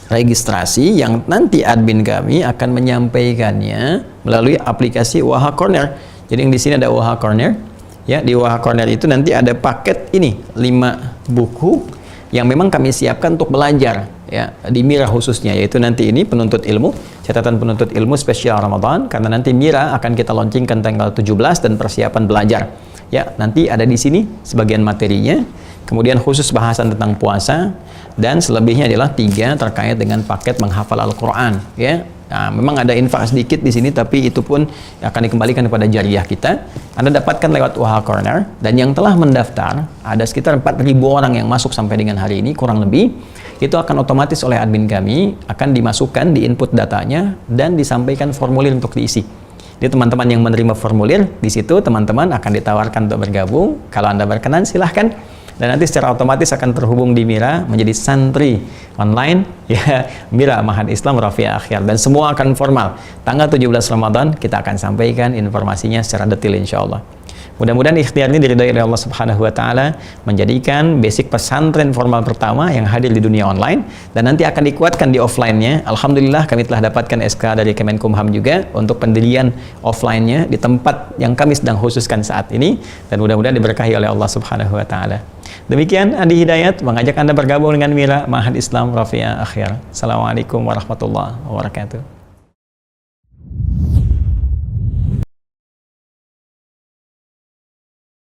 registrasi yang nanti admin kami akan menyampaikannya melalui aplikasi Waha Corner. Jadi yang di sini ada Waha Corner. Ya, di Waha Corner itu nanti ada paket ini 5 buku yang memang kami siapkan untuk belajar, ya, di MIRA khususnya, yaitu nanti ini penuntut ilmu, catatan penuntut ilmu spesial Ramadan, karena nanti MIRA akan kita launchingkan tanggal 17 dan persiapan belajar. Ya, nanti ada di sini sebagian materinya, kemudian khusus bahasan tentang puasa, dan selebihnya adalah 3 terkait dengan paket menghafal Al-Quran. Ya, nah, memang ada infak sedikit di sini, tapi itu pun akan dikembalikan kepada jariah kita. Anda dapatkan lewat Waha Corner, dan yang telah mendaftar ada sekitar 4.000 orang yang masuk sampai dengan hari ini kurang lebih. Itu akan otomatis oleh admin kami akan dimasukkan di input datanya dan disampaikan formulir untuk diisi. Jadi teman-teman yang menerima formulir di situ, teman-teman akan ditawarkan untuk bergabung. Kalau Anda berkenan silahkan, dan nanti secara otomatis akan terhubung di MIRA menjadi santri online, ya, MIRA Ma'had Islam Rafi'ah Akhyar, dan semua akan formal. Tanggal 17 Ramadan kita akan sampaikan informasinya secara detail insya Allah. Mudah-mudahan ikhtiar ini diridhai oleh Allah Subhanahu wa Ta'ala, menjadikan basic pesantren formal pertama yang hadir di dunia online, dan nanti akan dikuatkan di offline-nya. Alhamdulillah kami telah dapatkan SK dari Kemenkumham juga untuk pendirian offline-nya di tempat yang kami sedang khususkan saat ini, dan mudah-mudahan diberkahi oleh Allah Subhanahu wa Ta'ala. Demikian Andi Hidayat mengajak Anda bergabung dengan MIRA Ma'had Islam Rafi'ah Akhyar. Assalamualaikum warahmatullahi wabarakatuh.